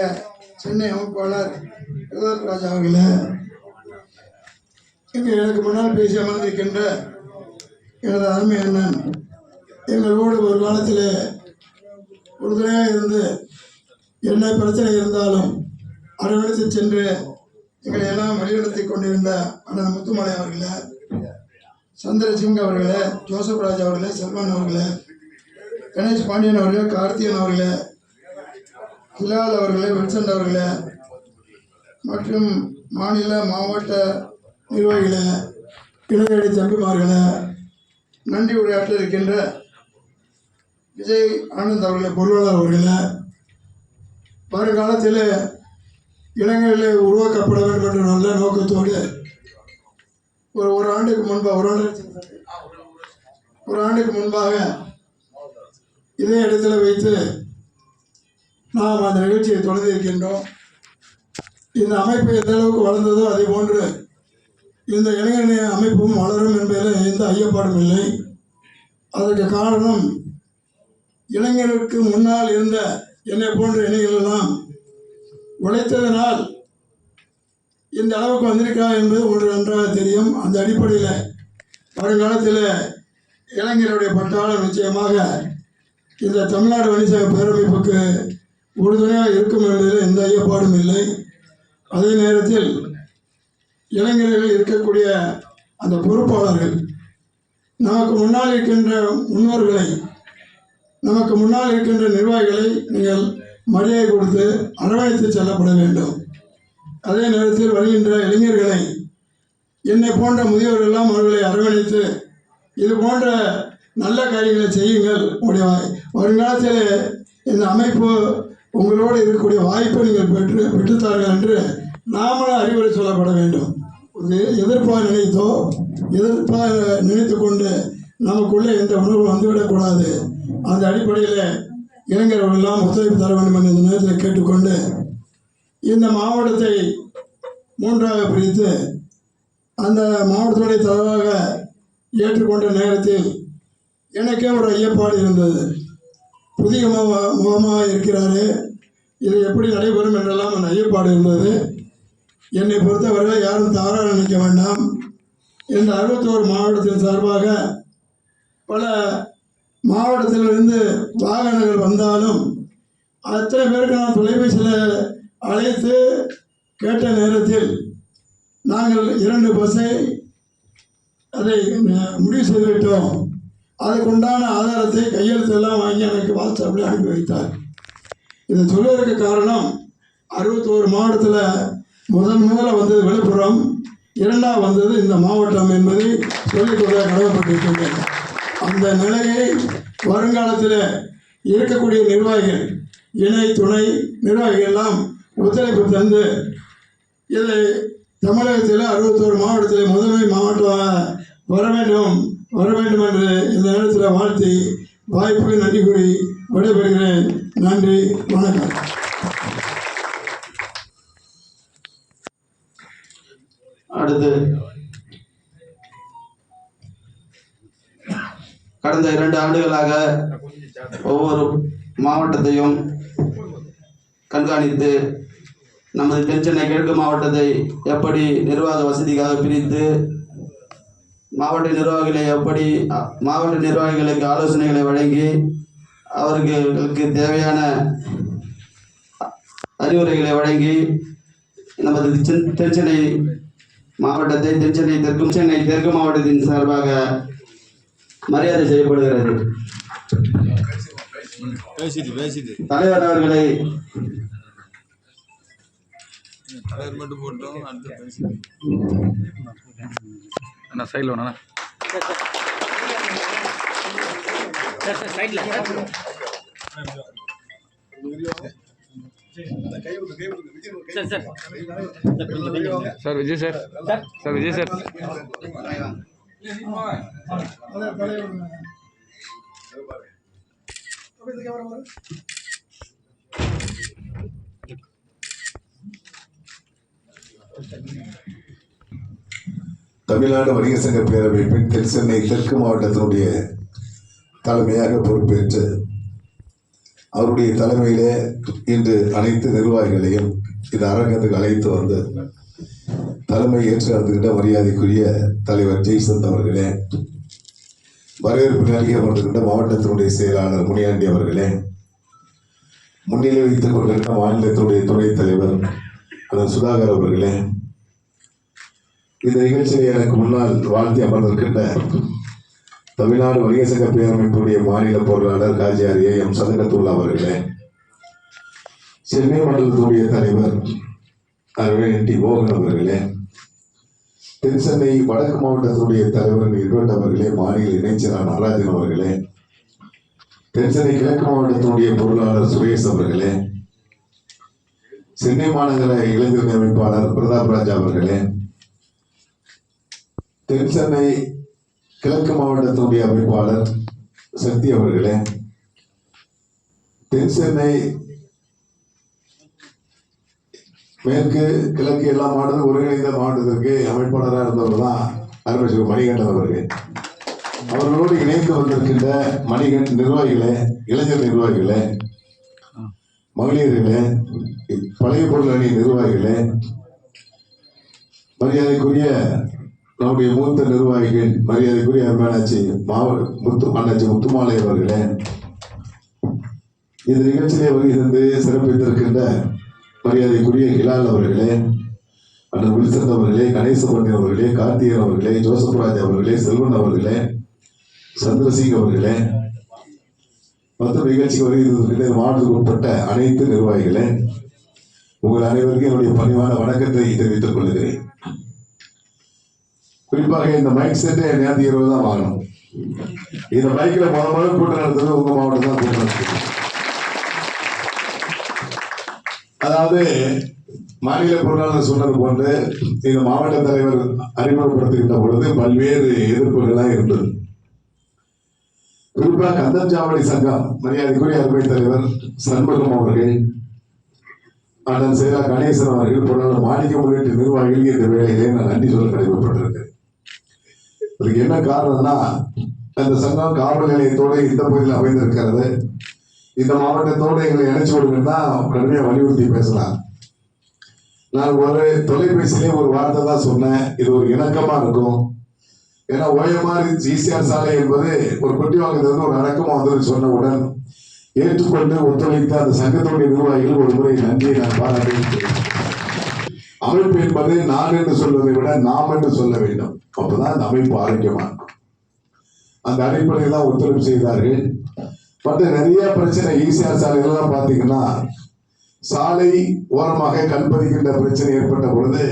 சென்னை அமைப்பாளர் ராஜா அவர்கள, எனக்கு முன்னால் பேசி அமர்ந்திருக்கின்ற எனது அருமை அண்ணன், எங்களோடு ஒரு காலத்தில் உறுதுணையாக இருந்து என்ன பிரச்சனை இருந்தாலும் அரவணைத்து சென்று எங்களை எல்லாம் வழிநடத்தி கொண்டிருந்த அண்ணன் முத்துமலை அவர்களே, சந்திரசிங் அவர்களே, ஜோசப் ராஜ் அவர்களே, செல்வன் அவர்களே, கணேஷ் பாண்டியன் அவர்களே, கார்த்தியன் அவர்களே, ஹிலால் அவர்களே, வில்சன் அவர்களே மற்றும் மாநில மாவட்ட நிர்வாகிகளே, இளைஞரணி தம்பிமார்களே, நன்றி உரையாற்ற இருக்கின்ற விஜய் ஆனந்த் அவர்களே, பொருளாளர் அவர்களே, வருங்காலத்தில் இளைஞர்களே உருவாக்கப்பட வேண்டும் என்ற நல்ல நோக்கத்தோடு ஒரு ஆண்டுக்கு முன்பாக இதே இடத்துல வைத்து நாம் அந்த நிகழ்ச்சியை தொடர்ந்து இருக்கின்றோம். இந்த அமைப்பு எந்த அளவுக்கு வளர்ந்ததோ அதே போன்று இந்த இளைஞர் அமைப்பும் வளரும் என்பதில் எந்த ஐயப்பாடும் இல்லை. அதற்கு காரணம் இளைஞருக்கு முன்னால் இருந்த என்னை போன்ற இளைஞர்கள் எல்லாம் உழைத்ததனால் இந்த அளவுக்கு வந்திருக்கா என்பது ஒன்று நன்றாக தெரியும். அந்த அடிப்படையில் வருங்காலத்தில் இளைஞருடைய பட்டாளம் நிச்சயமாக இந்த தமிழ்நாடு வணிக பேரமைப்புக்கு உறுதுணையாக இருக்கும் என்பதில் எந்த ஐயப்பாடும் இல்லை. அதே நேரத்தில் இளைஞர்கள் இருக்கக்கூடிய அந்த பொறுப்பாளர்கள் நமக்கு முன்னால் இருக்கின்ற முன்னோர்களை, நமக்கு முன்னால் இருக்கின்ற நிர்வாகிகளை நீங்கள் மரியாதை கொடுத்து அரவணைத்து செல்லப்பட வேண்டும். அதே நேரத்தில் வருகின்ற இளைஞர்களை, என்னை போன்ற முதியோர்கள் எல்லாம் அவர்களை அரவணைத்து இது போன்ற நல்ல காரியங்களை செய்யுங்கள். உங்களுடைய வருங்காலத்தில் இந்த அமைப்பு உங்களோடு இருக்கக்கூடிய வாய்ப்பை நீங்கள் பெற்றுத்தார்கள் என்று நாமளும் அறிவுரை சொல்லப்பட வேண்டும். எதிர்ப்பாக நினைத்து கொண்டு நமக்குள்ளே எந்த உணர்வு வந்துவிடக்கூடாது. அந்த அடிப்படையில் இளைஞர்கள் எல்லாம் ஒத்துழைப்பு தர வேண்டும் என்று இந்த நேரத்தில் கேட்டுக்கொண்டு, இந்த மாவட்டத்தை மூன்றாக பிரித்து அந்த மாவட்டத்துடைய தலைவராக ஏற்றுக்கொண்ட நேரத்தில் எனக்கே ஒரு ஐயப்பாடு இருந்தது. புதிய முகமாக இருக்கிறாரு, இது எப்படி நடைபெறும் என்றெல்லாம் அந்த ஐயப்பாடு இருந்தது. என்னை பொறுத்தவரை யாரும் தவறாக நினைக்க வேண்டாம். இந்த 61 மாவட்டத்தின் சார்பாக பல மாவட்டத்திலிருந்து வாகனங்கள் வந்தாலும் அத்தனை பேருக்கு நான் தொலைபேசியில் அழைத்து கேட்ட நேரத்தில் நாங்கள் 2 பஸ்ஸை அதை முடிவு செய்துவிட்டோம், அதுக்குண்டான ஆதாரத்தை கையெழுத்தெல்லாம் வாங்கி எனக்கு வாட்ஸ்அப்பில் அனுப்பி வைத்தார். இதை சொல்வதற்கு காரணம் 61 மாவட்டத்தில் முதல்ல வந்தது விழுப்புரம், 2ஆவது வந்தது இந்த மாவட்டம் என்பதை சொல்லிக்கொள்ள கடமைப்பட்டிருக்கின்றேன். அந்த நிலையை வருங்காலத்தில் இருக்கக்கூடிய நிர்வாகிகள், இணை துணை நிர்வாகிகள் எல்லாம் ஒத்துழைப்பு தந்து இதை தமிழகத்தில் 61 மாவட்டத்தில் முதன்மை மாவட்டமாக வர வேண்டும் என்று இந்த நேரத்தில் வாழ்த்தி வாய்ப்புக்கு நன்றி கூறி விடைபெறுகிறேன். நன்றி, வணக்கம்.
அடுத்து கடந்த 2 ஆண்டுகளாக ஒவ்வொரு மாவட்டத்தையும் கண்காணித்து நமது தென்சென்னை கிழக்கு மாவட்டத்தை எப்படி நிர்வாக வசதிக்காக பிரித்து மாவட்ட நிர்வாகிகளுக்கு ஆலோசனைகளை வழங்கி அவர்களுக்கு தேவையான அறிவுரைகளை வழங்கி நமது தென்சென்னை மாவட்டத்தை தென்சென்னை தெற்கு மாவட்டத்தின் சார்பாக மரியாதை செய்யப்படுகிறது. தலைவர் அவர்களை
மட்டும் போட்டோம்.
சைடில் வேணா sir Vijay sir Vijay sir
Tamil Nadu வணிக சங்க பேரமைப்பின் தென்சென்னை தெற்கு மாவட்டத்தினுடைய தலைமையாக பொறுப்பேற்று அவருடைய தலைமையிலே இன்று அனைத்து நிர்வாகிகளையும் இந்த அரங்கத்துக்கு அழைத்து வந்து தலைமை ஏற்று நடத்துகின்ற மரியாதைக்குரிய தலைவர் ஜெய்சந்த் அவர்களே, வரவேற்பு நல்கப்பட்டிருக்கின்ற மாவட்டத்தினுடைய செயலாளர் முனியாண்டி அவர்களே, முன்னிலை வைத்துக் கொண்டிருக்கிற மாநிலத்தினுடைய துணைத் தலைவர் அதன் சுதாகர் அவர்களே, இந்த நிகழ்ச்சியை எனக்கு முன்னால் வாழ்த்தி அமர்ந்திருக்கின்ற தமிழ்நாடு வணிக சங்க பேரமைப்புடைய மாநில பொருளாளர் காஜியார் AM சதகத்துல்லா அவர்களே, சென்னை மண்டலத்துடைய தலைவர் NT மோகன் அவர்களே, தென்சென்னை வடக்கு மாவட்டத்துடைய தலைவர் இர்வட் அவர்களே, மாநில இணைச்சரான நடராஜன் அவர்களே, தென்சென்னை கிழக்கு மாவட்டத்தினுடைய பொருளாளர் சுரேஷ் அவர்களே, சென்னை மாநகர இளைஞர் அமைப்பாளர் பிரதாப் ராஜா அவர்களே, தென்சென்னை கிழக்கு மாவட்டத்தினுடைய அமைப்பாளர் சக்தி அவர்களே, தென்சென்னை மேற்கு கிழக்கு எல்லா மாவட்டத்திலும் ஒருங்கிணைந்த மாவட்டத்திற்கு அமைப்பாளராக இருந்தவர் தான் அருமைச்சர் மணிகண்டன் அவர்கள். அவர்களோடு இணைந்து வந்திருக்கின்ற நிர்வாகிகளே, இளைஞர் நிர்வாகிகளே, மகளிர்களே, பழைய பொருள் அணி நிர்வாகிகளே, மரியாதைக்குரிய நம்முடைய மூத்த நிர்வாகிகள், மரியாதைக்குரிய அண்ணாச்சி முத்துமாலை அவர்களே, இந்த நிகழ்ச்சியிலே வருகிறது சிறப்பித்திருக்கின்ற மரியாதைக்குரிய ஹிலால் அவர்களே, அண்ணன் வில்சன் அவர்களே, கணேசபாண்டியன் அவர்களே, கார்த்திகன் அவர்களே, ஜோசப் ராஜ் அவர்களே, செல்வன் அவர்களே, சந்திரசிங் அவர்களே, மற்றும் நிகழ்ச்சிக்கு வருகின்ற மாவட்டத்துக்கு உட்பட்ட அனைத்து நிர்வாகிகளே, உங்கள் அனைவருக்கும் என்னுடைய பணிவான வணக்கத்தை தெரிவித்துக் கொள்கிறேன். குறிப்பாக இந்த மைக் செட்டை நேரத்தி 20 தான் வாங்கணும். இந்த மைக்கில் முதல்ல கூட்டம் நடத்துறது உங்க மாவட்டம் தான் கூட்டம் நடத்துது. அதாவது மாநில பொருளாளர் சொன்னது போன்று இந்த மாவட்ட தலைவர் அறிமுகப்படுத்துகின்ற பொழுது பல்வேறு எதிர்ப்புகளாக இருந்தது. குறிப்பாக கந்தஞ்சாவடி சங்கம் மரியாதைக்குரிய அருமை தலைவர் சண்முகம் அவர்கள், அண்ணன் செயலர் கணேசன் அவர்கள், பொருளாளர் மாணிக்கம் உள்ளிட்ட நிர்வாகிகள் இந்த வேலையிலே நான் நன்றி சொல்ல கடமைப்பட்டிருக்கேன். அதுக்கு என்ன காரணம்னா, அந்த சங்கம் காவல் நிலையத்தோடு இந்த பகுதியில் அமைந்திருக்கிறது. இந்த மாவட்டத்தோடு எங்களை இணைச்சு விடுங்கன்னா கடுமையாக வலியுறுத்தி பேசலாம். நான் ஒரு தொலைபேசியிலே ஒரு வார்த்தை தான் சொன்னேன், இது ஒரு இணக்கமா இருக்கும், ஏன்னா OMR ஈசிஆர் சாலை என்பது ஒரு கொட்டிவாங்கத்திலிருந்து ஒரு அடக்கமா வந்து சொன்னவுடன் ஏற்றுக்கொண்டு ஒத்துழைத்த அந்த சங்கத்துடைய நிர்வாகிகள் ஒரு முறை நன்றியை நான் பாராட்டுகிறேன். அமைப்பு என்பது நான் என்று சொல்வதை விட நாம் என்று சொல்ல வேண்டும். அப்பதான் அந்த அமைப்பு ஆரோக்கியமா இருக்கும். அந்த அடிப்படையில் தான் ஒத்துழைப்பு செய்தார்கள். மற்ற நிறைய பிரச்சனை ஈசிஆர் சாலைகள்லாம் பார்த்தீங்கன்னா சாலை ஓரமாக கல்பதிக்கின்ற பிரச்சனை ஏற்பட்ட பொழுது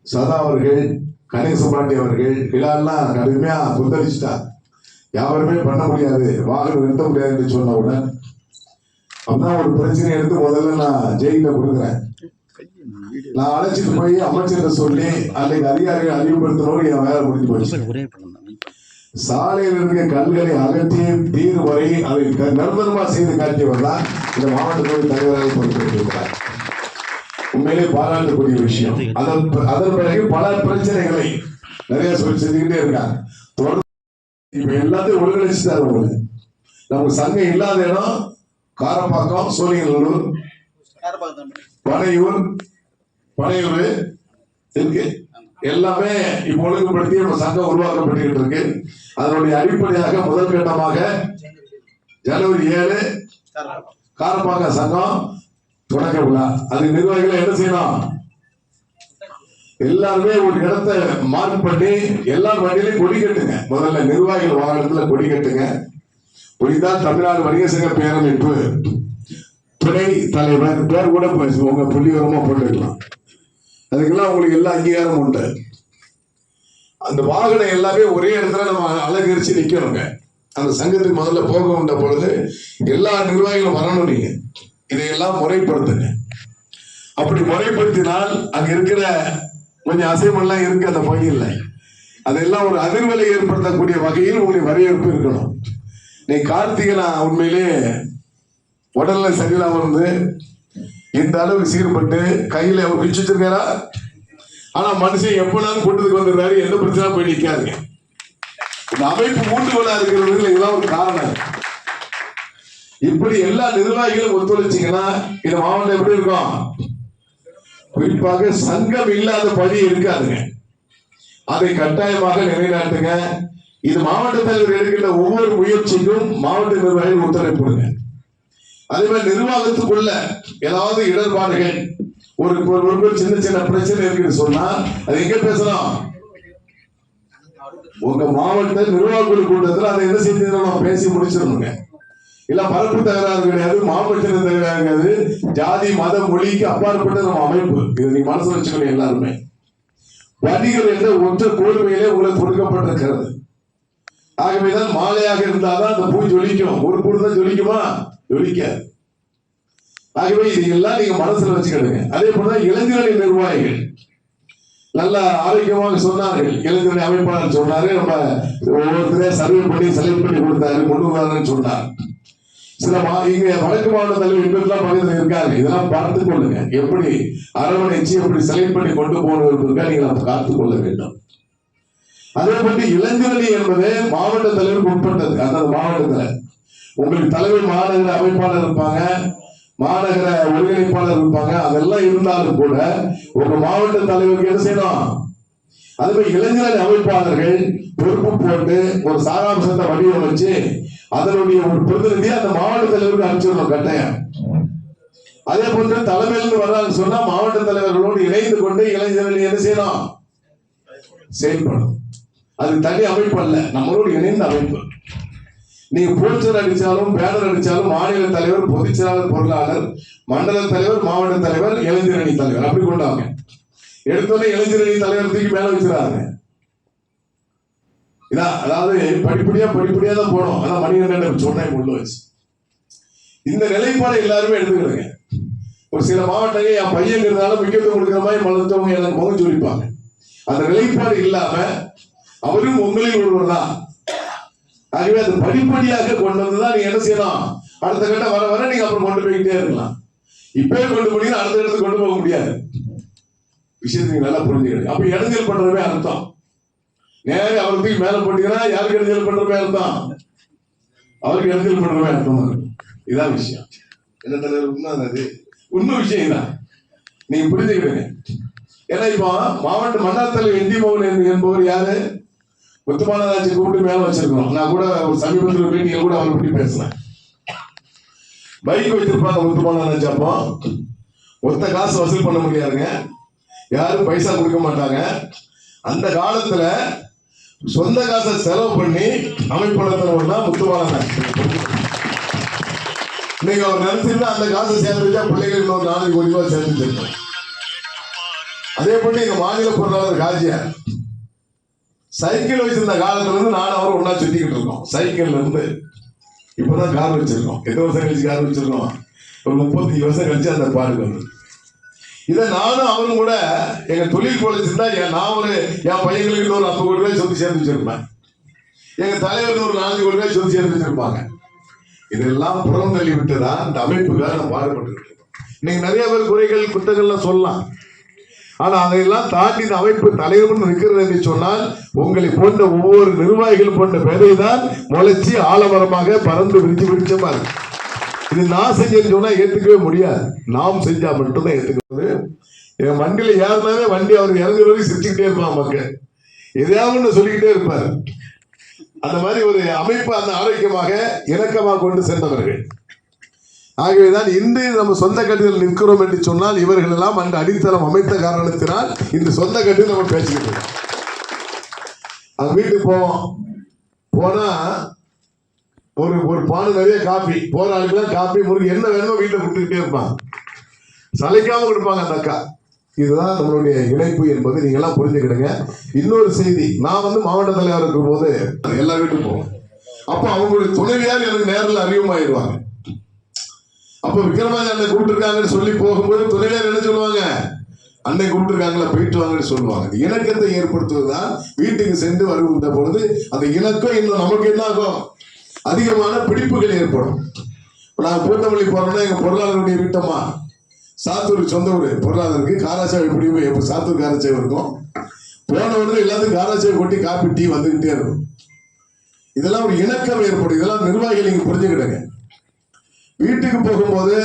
சதா அவர்கள், கணேசபாண்டி அவர்கள் இதெல்லாம் கடுமையா கொந்தளிச்சுட்டார். யாருமே பண்ண முடியாது, வாகனம் நிறுத்த முடியாது என்று சொன்னவுடன் அப்பதான் ஒரு பிரச்சனை எடுத்து முதல்ல நான் ஜெயில கொடுக்குறேன். நான் அழைச்சிட்டு போய் அமைச்சர்கிட்ட சொல்லி அன்றைக்கு அதிகாரிகள் அறிவுறுத்தினோடு என் வேலை முடிஞ்சு போச்சு. சாலையில் இருக்க கல்களை அகற்றி தீர் வரை அதை நிரந்தரமா செய்து காட்டியவர் தான் இந்த மாவட்டத்தோடு தலைவராக பொறுப்பேற்றிருக்கிறார். உண்மையிலே பாராட்டக்கூடிய விஷயம். அதன் பிறகு பல பிரச்சனைகளை நிறைய சொல்லி செஞ்சுக்கிட்டே இருக்காங்க. இப்ப எல்லாத்தையும் ஒழுங்கிணைச்சுட்டாரு. உங்களுக்கு நமக்கு சங்கம் இல்லாத இடம் காரப்பாக்கம், சோழிங்கநல்லூர், பனையூர் இருக்கு. எல்லாமே இப்ப ஒழுங்குபடுத்தி நம்ம சங்கம் உருவாக்கப்பட்டு இருக்கு. அதனுடைய அடிப்படையாக முதல் கட்டமாக ஜனவரி 7 காரப்பாக்கம் சங்கம் தொடக்க விழா. அது நிர்வாகிகளை என்ன செய்யணும், எல்லாருமே ஒரு இடத்தை மார்க் பண்ணி எல்லா வண்டியிலையும் கொடி கட்டுங்க. முதல்ல நிர்வாகிகள் வாகனத்துல கொடி கட்டுங்க. கொடிதான் தமிழ்நாடு வணிக சங்க பேரமைப்பு துணை தலைவர் பேர் கூட உங்க புள்ளிவரமா போட்டுக்கலாம். அதுக்கெல்லாம் உங்களுக்கு எல்லா அங்கீகாரமும் உண்டு. அந்த வாகனம் எல்லாமே ஒரே இடத்துல நம்ம அலங்கரிச்சு நிக்கணுங்க. அந்த சங்கத்துக்கு முதல்ல போக வந்த பொழுது எல்லா நிர்வாகிகளும் வரணும். நீங்க இதையெல்லாம் முறைப்படுத்துங்க. அப்படி முறைப்படுத்தினால் அங்க இருக்கிற கொஞ்சம் அசைமெல்லாம் இருக்கு அந்த பகுதியில், அதெல்லாம் ஒரு அதிர்வலை ஏற்படுத்தக்கூடிய வகையில் உங்களுடைய வரவேற்பு இருக்கணும். நீ கார்த்திகை நான் உண்மையிலே உடல்ல சரியில்லாம இருந்து இந்த அளவுக்கு சீர்பட்டு கையில அவர் பிச்சு வச்சிருக்காரா, ஆனா மனுஷன் எப்பனாலும் கொண்டதுக்கு வந்துடுறாரு. எந்த பிரச்சனை போய் நிக்காதுங்க. இந்த அமைப்பு மூட்டுகோலா இருக்கிறது இதெல்லாம் ஒரு காரணம். இப்படி எல்லா நிர்வாகிகளும் ஒத்துழைச்சிங்கன்னா இந்த மாவட்டம் எப்படி இருக்கும்? குறிப்பாக சங்கம் இல்லாத பணி இருக்காதுங்க. அதை கட்டாயமாக நிலைநாட்டுங்க. இது மாவட்ட தலைவர் எடுக்கின்ற ஒவ்வொரு முயற்சிக்கும் மாவட்ட நிர்வாகிகள் ஒத்துழைப்புடுங்க. அதே மாதிரி நிர்வாகத்துக்குள்ள ஏதாவது இடர்பாடுகள், ஒரு சின்ன சின்ன பிரச்சனை இருக்குன்னு சொன்னா அது எங்க பேசலாம்? உங்க மாவட்ட நிர்வாக குழு கூட்டத்தில் அதை என்ன செஞ்சு பேசி முடிச்சிடணுங்க. இல்ல பரப்பு தகராறு கிடையாது, மாவட்ட தகராறு கிடையாது, ஜாதி மத மொழிக்கு அப்பாற்பட்ட நம்ம அமைப்பு. இதை நீங்க மனசுல வச்சுக்கணும். எல்லாருமே பணிகள் என்ற ஒற்ற கோர்மையிலே உங்களுக்கு கொடுக்கப்பட்டிருக்கிறது. ஆகவேதான் மாலையாக இருந்தால்தான் அந்த பூ ஜொலிக்கும். ஒரு பூ தான் ஜொலிக்குமா? ஜொலிக்காது. ஆகவே இதையெல்லாம் நீங்க மனசுல வச்சுக்கிடுங்க. அதே போலதான் இளைஞரணி நிர்வாகிகள் நல்ல ஆரோக்கியமாக சொன்னார்கள். இளைஞரணி அமைப்பாளர் சொன்னாரு, நம்ம ஒவ்வொருத்தரையும் சர்வே பண்ணி செலக்ட் பண்ணி கொடுத்தாரு, கொண்டு வராருன்னு சொன்னார். சில இங்க வடக்கு மாவட்ட தலைவர் இப்பெல்லாம் பகுதியில் இருக்காங்க. இதெல்லாம் பார்த்துக் கொள்ளுங்க. எப்படி அரவணைச்சு எப்படி செலக்ட் பண்ணி கொண்டு போகணும் நீங்க காத்துக் கொள்ள வேண்டும். அதே போன்று இளைஞரணி என்பது மாவட்ட தலைவருக்கு உட்பட்டது. அந்த மாவட்டத்துல உங்களுக்கு தலைவர் மாநகர அமைப்பாளர் இருப்பாங்க, மாநகர ஒருங்கிணைப்பாளர் இருப்பாங்க. அதெல்லாம் இருந்தாலும் கூட உங்க மாவட்ட தலைவருக்கு என்ன செய்யணும்? அதுவே இளைஞரணி அமைப்பாளர்கள் பொறுப்பு போட்டு ஒரு சாராம்சத்தை வடிவமைச்சு அதனுடைய ஒரு பிரதிநிதியை அந்த மாவட்ட தலைவருக்கு அனுப்பிச்சிடணும் கட்டாயம். அதே போன்று தலைமையிலிருந்து வர்றாங்க சொன்னா மாவட்ட தலைவர்களோடு இணைந்து கொண்டு இளைஞர்கள் என்ன செய்யணும்? செயல்படும். அது தனி அமைப்பு அல்ல, நம்மளோடு இணைந்த அமைப்பு. நீங்க போஸ்டர் அடிச்சாலும் பேனர் அடிச்சாலும் மாநில தலைவர், பொதுச் செயலாளர், பொருளாளர், மண்டல தலைவர், மாவட்ட தலைவர், இளைஞரணி தலைவர் அப்படி கொண்டாங்க. எடுத்தோடனே இளைஞரணி தலைவர் தூக்கி மேல வச்சிருக்காங்க. இதான் அதாவது படிப்படியா தான் போனோம். அதான் மணிகண்டன் சொன்னேன் உள்ள வச்சு. இந்த நிலைப்பாடை எல்லாருமே எடுத்துக்கிடுங்க. ஒரு சில மாவட்டங்கள் என் பையங்கிறதுனால முக்கியத்துவம் கொடுக்குற மாதிரி மருத்துவங்க எனக்கு முகம் சொல்லிப்பாங்க. அந்த நிலைப்பாடு இல்லாம அவரும் உங்களில் ஒருவர் தான். ஆகவே அது படிப்படியாக கொண்டு வந்துதான் நீங்க என்ன செய்யலாம்? அடுத்த கட்டம் வர வர நீங்க அப்புறம் கொண்டு போய்கிட்டே இருக்கலாம். இப்பவே கொண்டு போனீங்கன்னா அடுத்த இடத்துக்கு கொண்டு போக முடியாது. விஷயத்துக்கு நல்லா புரிஞ்சுக்கிடுங்க. அப்ப இடைஞ்சல் பண்றவே அர்த்தம். நேர அவருக்கு மேல போட்டீங்கன்னா யாருக்கு இடைஞ்சல் பண்றவே அர்த்தம்? அவருக்கு இடைஞ்சல் பண்றவே அர்த்தம். இதான் விஷயம். என்ன உண்மை விஷயம் தான். நீங்க புரிஞ்சுக்கிடுங்க. ஏன்னா இப்போ மாவட்ட மண்டல தலைவர் என்டி மோகன் என்பவர் யாரு? முத்துமானராஜை கூப்பிட்டு மேல வச்சிருக்கோம். நான் கூட ஒரு சமீபத்தில் மீட்டிங் கூட அவரை பற்றி பேசினேன். பைக் வச்சிருப்பாங்க முத்துமானராஜ். அப்போ ஒத்த காசு வசூல் பண்ண முடியாதுங்க, யாரும் பைசா கொடுக்க மாட்டாங்க. அந்த காலத்துல சொந்த காசை செலவு பண்ணி அமைப்பாளர் தான் முத்துமானராஜ். இன்னைக்கு அவர் நினைச்சிருந்தா அந்த காசை சேர்ந்துச்சா பிள்ளைகள் இன்னொரு 4 கோடி ரூபாய் சேர்ந்துருக்கோம். அதே போட்டு எங்க மாநில பொருளாளர் காஜியார் சைக்கிள் வச்சிருந்த காலத்துல இருந்து நானும் அவரும் ஒன்னா சுத்திக்கிட்டு இருக்கோம். சைக்கிள்ல இருந்து இப்பதான் கார் வச்சிருக்கோம். எத்தனை வருஷம் கழிச்சு கார் வச்சிருக்கோம்? ஒரு 35 வருஷம் கழிச்சு அந்த பாடுக்கு வந்து இதை நானும் அவரும் கூட எங்க தொழில் போலச்சிருந்தா நான் ஒரு என் பையங்களுக்கு ஒரு 50 கோடி ரூபாய் சொத்து சேர்ந்து வச்சிருப்பேன். எங்க தலைவருக்கு ஒரு 4 கோடி ரூபாய் சொத்து சேர்ந்து வச்சிருப்பாங்க. இதெல்லாம் புறம் தள்ளி விட்டுதான் இந்த அமைப்புக்காக நான் பாடுபட்டு இருக்கோம். இன்னைக்கு நிறைய பேர் குறைகள் குற்றங்கள்லாம் சொல்லலாம். ஆனா அதையெல்லாம் தாண்டி இந்த அமைப்பு தலைவர்னு இருக்கிறது என்று சொன்னால் உங்களை போன்ற ஒவ்வொரு நிர்வாகிகள் போன்ற பேரை தான் முளைச்சி ஆலமரமாக பறந்து விரிஞ்சு விரிச்சமா இருக்கு. இது நான் செஞ்சேன்னு சொன்னா ஏத்துக்கவே முடியாது. நாம் செஞ்சா மட்டும்தான் ஏத்துக்கிறது. என் வண்டியில ஏறினாவே வண்டி அவருக்கு இறங்குற வரைக்கும் சிரிச்சுக்கிட்டே இருப்பான். மக்கள் எதையாவது சொல்லிக்கிட்டே இருப்பார். அந்த மாதிரி ஒரு அமைப்பு அந்த ஆரோக்கியமாக இணக்கமாக கொண்டு சென்றவர்கள். ஆகவேதான் இன்று நம்ம சொந்த கட்டில் நிற்கிறோம் என்று சொன்னால் இவர்கள் எல்லாம் அந்த அடித்தளம் அமைத்த காரணத்தினால் இந்த சொந்த கட்டில் நம்ம பேசிக்கிட்டு இருக்கோம். அது வீட்டுக்கு போனா ஒரு பானை நிறைய காப்பி, போற ஆளுக்கெல்லாம் காப்பி முறுக்கு என்ன வேணுமோ வீட்டில் கொடுத்துக்கிட்டே இருப்பாங்க. சளைக்காம கொடுப்பாங்க அந்த அக்கா. இதுதான் நம்மளுடைய இணைப்பு என்பது நீங்க எல்லாம் புரிஞ்சுக்கிடுங்க. இன்னொரு செய்தி, நான் மாவட்ட தலைவர் இருக்கும் போது எல்லா வீட்டுக்கும் போவோம். அப்போ அவங்களுடைய துணைவியார் எனக்கு நேரில் அறிமுகமாயிருவாங்க. அப்போ விக்ரமாஜ் அண்ணன் கூப்பிட்டுருக்காங்கன்னு சொல்லி போகும்போது துணைவியார் என்ன சொல்லுவாங்க? அன்னை கூப்பிட்டுருக்காங்களா, போயிட்டு வாங்கன்னு சொல்லுவாங்க. இணக்கத்தை ஏற்படுத்துவதுதான் வீட்டுக்கு சென்று வருகின்ற பொழுது அந்த இணக்கம் இன்னும் நமக்கு என்ன ஆகும்? அதிகமான பிடிப்புகள் ஏற்படும். நாங்கள் பூந்தமல்லி போறோம்னா எங்க பொருளாளருடைய வீட்டம்மா சாத்தூர் சொந்த ஊர் பொருளாளருக்கு காராச்சேவை பிடிப்பு. எப்போ சாத்தூர் காராச்சேவை இருக்கும், போன உடனே எல்லாத்துக்கும் காராச்சேவை கொட்டி காப்பி டீ வந்துகிட்டே இருக்கும். இதெல்லாம் ஒரு இணக்கம் ஏற்படும். இதெல்லாம் நிர்வாகிகள் நீங்க புரிஞ்சுக்கிடுங்க. வீட்டுக்கு போகும்போது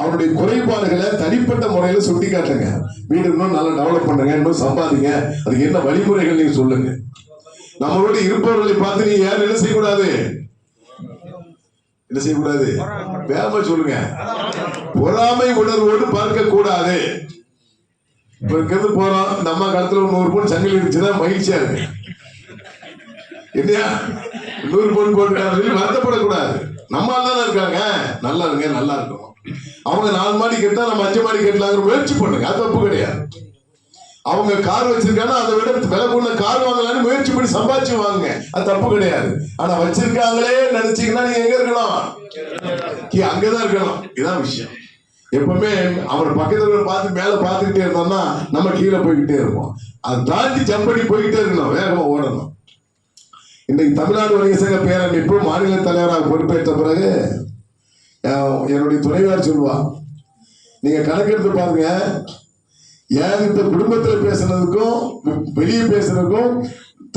அவருடைய குறைபாடுகளை தனிப்பட்ட முறையில சுட்டி காட்டுங்க. வீடு இன்னும் நல்லா டெவலப் பண்ணுங்க, இன்னும் சம்பாதிங்க, அதுக்கு என்ன வழிமுறைகள் நீங்க சொல்லுங்க. நம்மளோட இருப்பவர்களை பார்த்து நீங்க யாரும் என்ன செய்யக்கூடாது, என்ன செய்யக்கூடாது, வேகமா சொல்லுங்க, பொறாமை உணர்வோடு பார்க்க கூடாது. இப்ப இங்கிருந்து போறோம், இந்த அம்மா காலத்துல 100 பவுன் சங்கிலி இருந்துச்சுன்னா மகிழ்ச்சியா இருக்கு இல்லையா? 100 பவுன் போட்டு வருத்தப்படக்கூடாது. நம்மளால தானே இருக்காங்க, நல்லா இருங்க, நல்லா இருக்கும். அவங்க 4 மாடி கட்டா நம்ம 5 மாடி கட்டலாங்கிற முயற்சி பண்ணுங்க, அது தப்பு கிடையாது. அவங்க கார் வச்சிருக்காங்க, அதை விட விலை கொண்ட கார் வாங்கலான்னு முயற்சி பண்ணி சம்பாதிச்சு வாங்க, அது தப்பு கிடையாது. ஆனா வச்சிருக்காங்களே நினைச்சீங்கன்னா நீங்க எங்க இருக்கணும்? அங்கதான் இருக்கணும். இதான் விஷயம். எப்பவுமே அவர் பக்கத்துல பார்த்து மேல பார்த்துக்கிட்டே இருந்தோம்னா நம்ம கீழே போய்கிட்டே இருப்போம். அதை தாண்டி ஜம்ப் பண்ணி போய்கிட்டே இருக்கணும், வேகமா ஓடணும். இன்றைக்கு தமிழ்நாடு வணிக சங்க பேரமைப்பு மாநில தலைவராக பொறுப்பேற்ற பிறகு என்னுடைய துணைவியார் சொல்லுவா, நீங்க கணக்கெடுத்து பாருங்க, என்கிட்ட குடும்பத்தில் பேசுனதுக்கும் வெளியே பேசுறதுக்கும்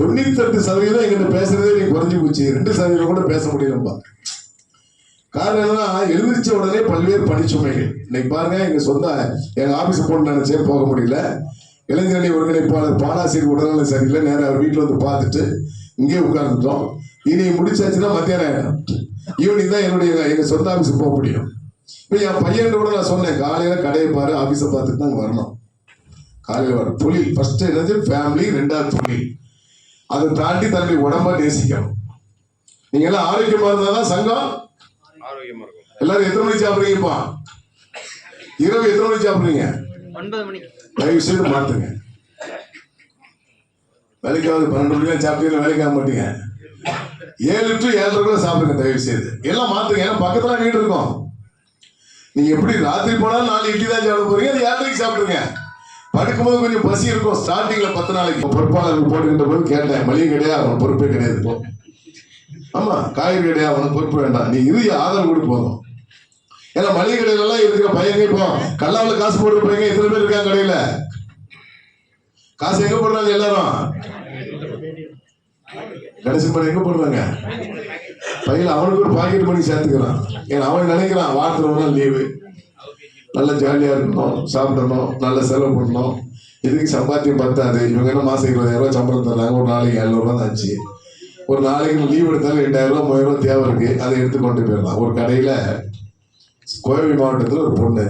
98% எங்கிட்ட பேசுறதே நீங்க குறைஞ்சி போச்சு. 2% கூட பேச முடியலப்பா. காரணம் என்னன்னா, எழுந்திரிச்ச உடனே பல்வேறு பணிச்சுமைகள். இன்னைக்கு பாருங்க, எங்க ஆபீஸ் போன நினைச்சே போக முடியல. இளைஞரணி ஒருங்கிணைப்பாளர் பாலாசிரியர் உடல்நல சரியில்லை, நேரம் அவர் வீட்டில் வந்து பார்த்துட்டு இங்கே உட்கார்ந்துட்டோம். இனி முடிச்சாச்சுன்னா மத்தியானம் ஆயிடும். ஈவினிங் தான் எங்க சொந்த ஆபீஸுக்கு போக முடியும். இப்போ என் பையன் கூட நான் சொன்னேன், காலையில கடையை பாரு, ஆபீஸை பார்த்துட்டு தான் வரணும். காலையில் வர தொழில் ஃபர்ஸ்ட் என்னது? ஃபேமிலி, 2வது தொழில். அதை தாண்டி தன்னுடைய உடம்ப நேசிக்கணும். நீங்க எல்லாம் ஆரோக்கியமா இருந்தாதான் சங்கம் ஆரோக்கியமா இருக்கும். எல்லாரும் எத்தனை மணிக்கு சாப்பிடுறீங்கப்பா? இரவு எத்தனை மணிக்கு சாப்பிடுறீங்க? 9 மணிக்கு. தயவு செய்து மாத்துங்க. வேலைக்காவது 12 மணிக்கு சாப்பிட்டீங்க, வேலைக்கு ஆக மாட்டீங்க. 7 to 7:30 சாப்பிடுங்க தயவு செய்து. எல்லாம் மாத்துங்க. ஏன்னா பக்கத்துல வீடு இருக்கும். நீங்க எப்படி ராத்திரி போனாலும் 4 இட்லி தான் சாப்பிட போறீங்க, அது 7:30 சாப்பிடுங்க. படுக்கும்போது கொஞ்சம் பசி இருக்கும். ஸ்டார்டிங்ல 10 நாளைக்கு பொறுப்பாளருக்கு போட்டுக்கிட்ட போது கேட்டேன், மளிகை கிடையாது, அவன் பொறுப்பே கிடையாது. ஆமா, காய்கறி கிடையாது, அவனுக்கு பொறுப்பு வேண்டாம், நீ இது ஆதரவு கொடு போதும். ஏன்னா மளிகை கடையில எல்லாம் இருக்கிற பையங்க இப்போ கல்லாவில் காசு போடுற பையங்க எத்தனை பேர் இருக்காங்க? கடையில காசு எங்க போடுறாங்க? எல்லாரும் கடைசி மணி எங்க போடுறாங்க? பையில அவனுக்கு ஒரு பாக்கெட் பண்ணி சேர்த்துக்கிறான். ஏன்னா அவன் நினைக்கிறான் வாரத்தில் ஒரு நாள் லீவு, நல்லா ஜாலியாக இருக்கணும், சாப்பிடணும், நல்ல செலவு பண்ணணும். இதுக்கு சம்பாத்தியம் பத்தாது. இவங்க என்ன மாசம் 20,000 ரூபாய் சம்பளம் தர்றாங்க, ஒரு நாளைக்கு 700 ரூபாய் தான் ஆச்சு. ஒரு நாளைக்கு லீவ் எடுத்தாலும் 2,000 ரூபாய் 3,000 ரூபாய் தேவை இருக்கு, அதை எடுத்து கொண்டு போயிடலாம். ஒரு கடையில கோவை மாவட்டத்தில் ஒரு பொண்ணு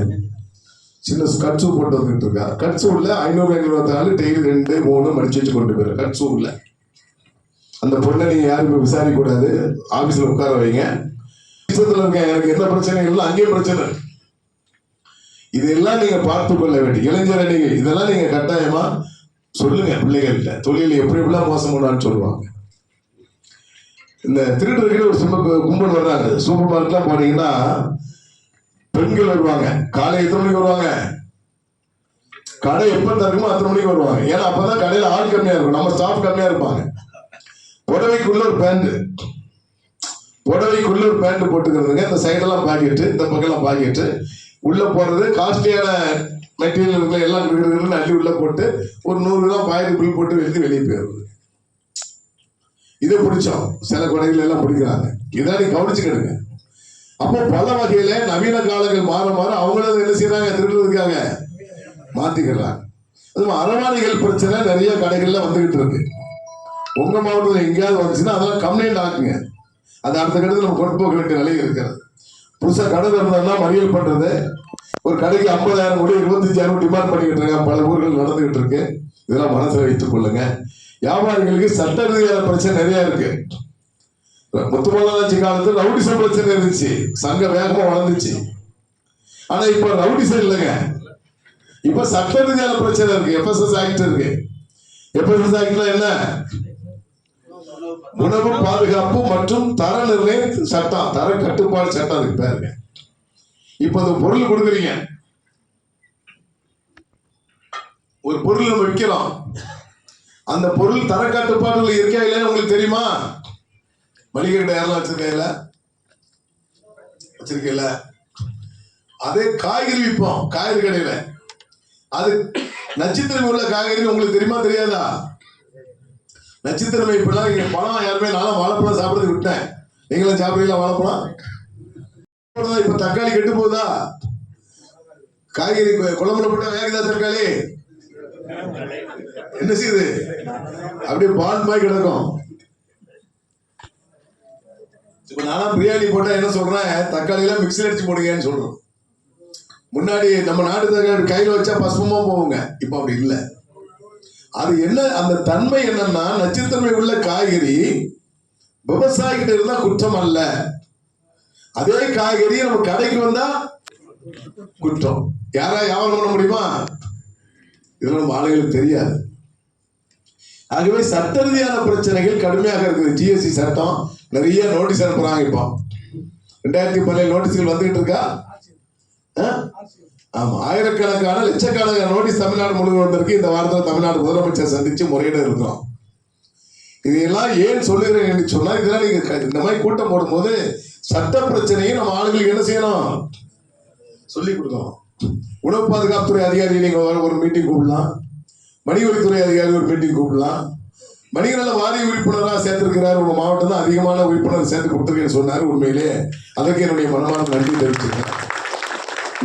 சின்ன கட்சு போட்டு வந்துட்டு இருக்கா. கட்சு உள்ள 500 டெய்லி 2 3 மடிச்சு வச்சு கொண்டு போயிரு. கட்சு உள்ள அந்த பொண்ணை நீங்க யாரும் விசாரிக்க கூடாது, ஆபீஸ்ல உட்கார வைங்க. இருக்கேன், எனக்கு எந்த பிரச்சனை இல்லை, அங்கேயும் பிரச்சனை. இதெல்லாம் நீங்க பார்த்து கொள்ள வேண்டிய இளைஞர் அணிகள், இதெல்லாம் நீங்க கட்டாயமா சொல்லுங்க பிள்ளைகள்கிட்ட. தொழில் எப்படி எப்படிலாம் மோசம் பண்ணான்னு சொல்லுவாங்க. இந்த திருடர்கள் ஒரு சிம்ம கும்பல் வர்றாங்க. சூப்பர் மார்க்கெட்லாம் போனீங்கன்னா பெண்கள் வருவாங்க. காலை எத்தனை மணிக்கு வருவாங்க? கடை எப்ப திறக்குமோ அத்தனை மணிக்கு வருவாங்க. ஏன்னா அப்பதான் கடையில ஆள் கம்மியா இருக்கும், நம்ம ஸ்டாஃப் கம்மியா இருப்பாங்க. புடவைக்குள்ள ஒரு பேண்ட் போட்டுக்கிறதுங்க. இந்த சைடெல்லாம் பாக்கெட்டு, இந்த பக்கம்லாம் பாக்கெட்டு. உள்ள போறது காஸ்ட்லியான மெட்டீரியல் இருக்குல்ல, எல்லாம் இருக்கிறது அள்ளி உள்ள போட்டு ஒரு 100 கிராம் பாக்கெட் பில் போட்டு வெளியே போயிடுறது. இதை பிடிச்சோம். சில கடைகள் எல்லாம் பிடிக்கிறாங்க. இதான் நீ கவனிச்சுக்கிடுங்க. அப்போ பல வகையில நவீன காலங்கள் மாற மாற அவங்களும் என்ன செய்யறாங்க, திருடுறதுக்காக மாத்திக்கிறாங்க. அது அரவாணிகள் பிரச்சனை நிறைய கடைகள்ல வந்துகிட்டு இருக்கு. உங்க மாவட்டத்தில் எங்கேயாவது வந்துச்சுன்னா அதெல்லாம் கம்ப்ளைண்ட் ஆக்குங்க. அது அடுத்த கட்டத்தில் நம்ம கொண்டு போக வேண்டிய நிலை இருக்கிறது. புதுசா கடை திறந்தா மறியல் பண்றது, ஒரு கடைக்கு 50,000 கோடி 25,000 டிமாண்ட் பண்ணிக்கிட்டு இருக்காங்க. பல ஊர்கள் நடந்துகிட்டு இருக்கு. இதெல்லாம் மனசுல வைத்துக் கொள்ளுங்க. வியாபாரிகளுக்கு சட்ட ரீதியான பிரச்சனை நிறைய இருக்கு. முத்துமலாச்சி காலத்தில் ரவுடிசம் பிரச்சனை இருந்துச்சு, சங்க வேகமா வளர்ந்துச்சு. ஆனா இப்ப ரவுடிசம் இல்லைங்க, இப்ப சட்ட ரீதியான பிரச்சனை இருக்கு. FSS ஆக்ட் இருக்கு. FSS ஆக்ட்ல என்ன? உணவு பாதுகாப்பு மற்றும் தர நிர்ணய சட்டம், தர கட்டுப்பாடு சட்டம் அதுக்கு பேருங்க. இப்ப அந்த பொருள் கொடுக்குறீங்க, ஒரு பொருள் நம்ம விற்கிறோம், அந்த பொருள் தர கட்டுப்பாடுகள் இருக்கா இல்லைன்னு உங்களுக்கு தெரியுமா? மளிகை கடை யாரெல்லாம் வச்சிருக்கல, அதே காய்கறி விற்போம். காய்கறி கடையில அது நச்சுத்தன்மை உள்ள காய்கறி உங்களுக்கு தெரியுமா தெரியாதா? நச்சுத்தன்மை இப்பெல்லாம் இங்க பழம் யாருமே, நானும் வாழைப்பழம் சாப்பிடுறது விட்டேன். நீங்களும் சாப்பிடுறீங்களா வாழைப்பழம்? இப்ப தக்காளி கெட்டு போகுதா? காய்கறி குழம்புல போட்டா வேகுதா தக்காளி? என்ன செய்யுது? அப்படியே பால் மாதிரி கிடக்கும். இப்ப நானா பிரியாணி போட்டா என்ன சொல்றேன், தக்காளி எல்லாம் மிக்ஸில் அடிச்சு போடுங்கன்னு சொல்றோம். முன்னாடி நம்ம நாட்டு தக்காளி கையில வச்சா பசுமா போவுங்க, இப்ப அப்படி இல்லை. அது என்ன, அந்த தன்மை என்னன்னா, நச்சுத்தன்மை உள்ள காய்கறி விவசாயிகிட்ட இருந்தா குற்றம் அல்ல, அதே காய்கறி நம்ம கடைக்கு வந்தா குற்றம். யாரா வியாபாரம் பண்ண முடியுமா? இதெல்லாம் நம்ம ஆளுகளுக்கு தெரியாது. ஆகவே சட்ட ரீதியான பிரச்சனைகள் கடுமையாக இருக்குது. GST சட்டம் நிறைய நோட்டீஸ் அனுப்புறாங்க. இப்போ 2017 நோட்டீஸ்கள் வந்துகிட்டு இருக்கா? ஆமா, ஆயிரக்கணக்கான லட்சக்கணக்கான நோட்டீஸ் தமிழ்நாடு முழுவதும் வந்திருக்கு. இந்த வாரத்தில் தமிழ்நாடு முதலமைச்சர் சந்திச்சு முறையிட இருக்கிறோம். இதையெல்லாம் ஏன் சொல்லுகிறேன் சொன்னா, இதெல்லாம் நீங்க இந்த மாதிரி கூட்டம் போடும்போது சட்ட பிரச்சனையை நம்ம ஆளுங்களுக்கு என்ன செய்யணும், சொல்லி கொடுக்கணும். உணவு பாதுகாப்புத்துறை அதிகாரி நீங்க ஒரு மீட்டிங் கூப்பிடலாம், வணிகவரித்துறை அதிகாரி ஒரு மீட்டிங் கூப்பிடலாம். வணிகநல வாரிய உறுப்பினராக சேர்த்திருக்கிறார், உங்க மாவட்டம் தான் அதிகமான உறுப்பினர் சேர்த்து கொடுத்துருக்கேன்னு சொன்னார். உண்மையிலே அதற்கு என்னுடைய மனமார்ந்த நன்றி தெரிவிச்சிருக்கேன்.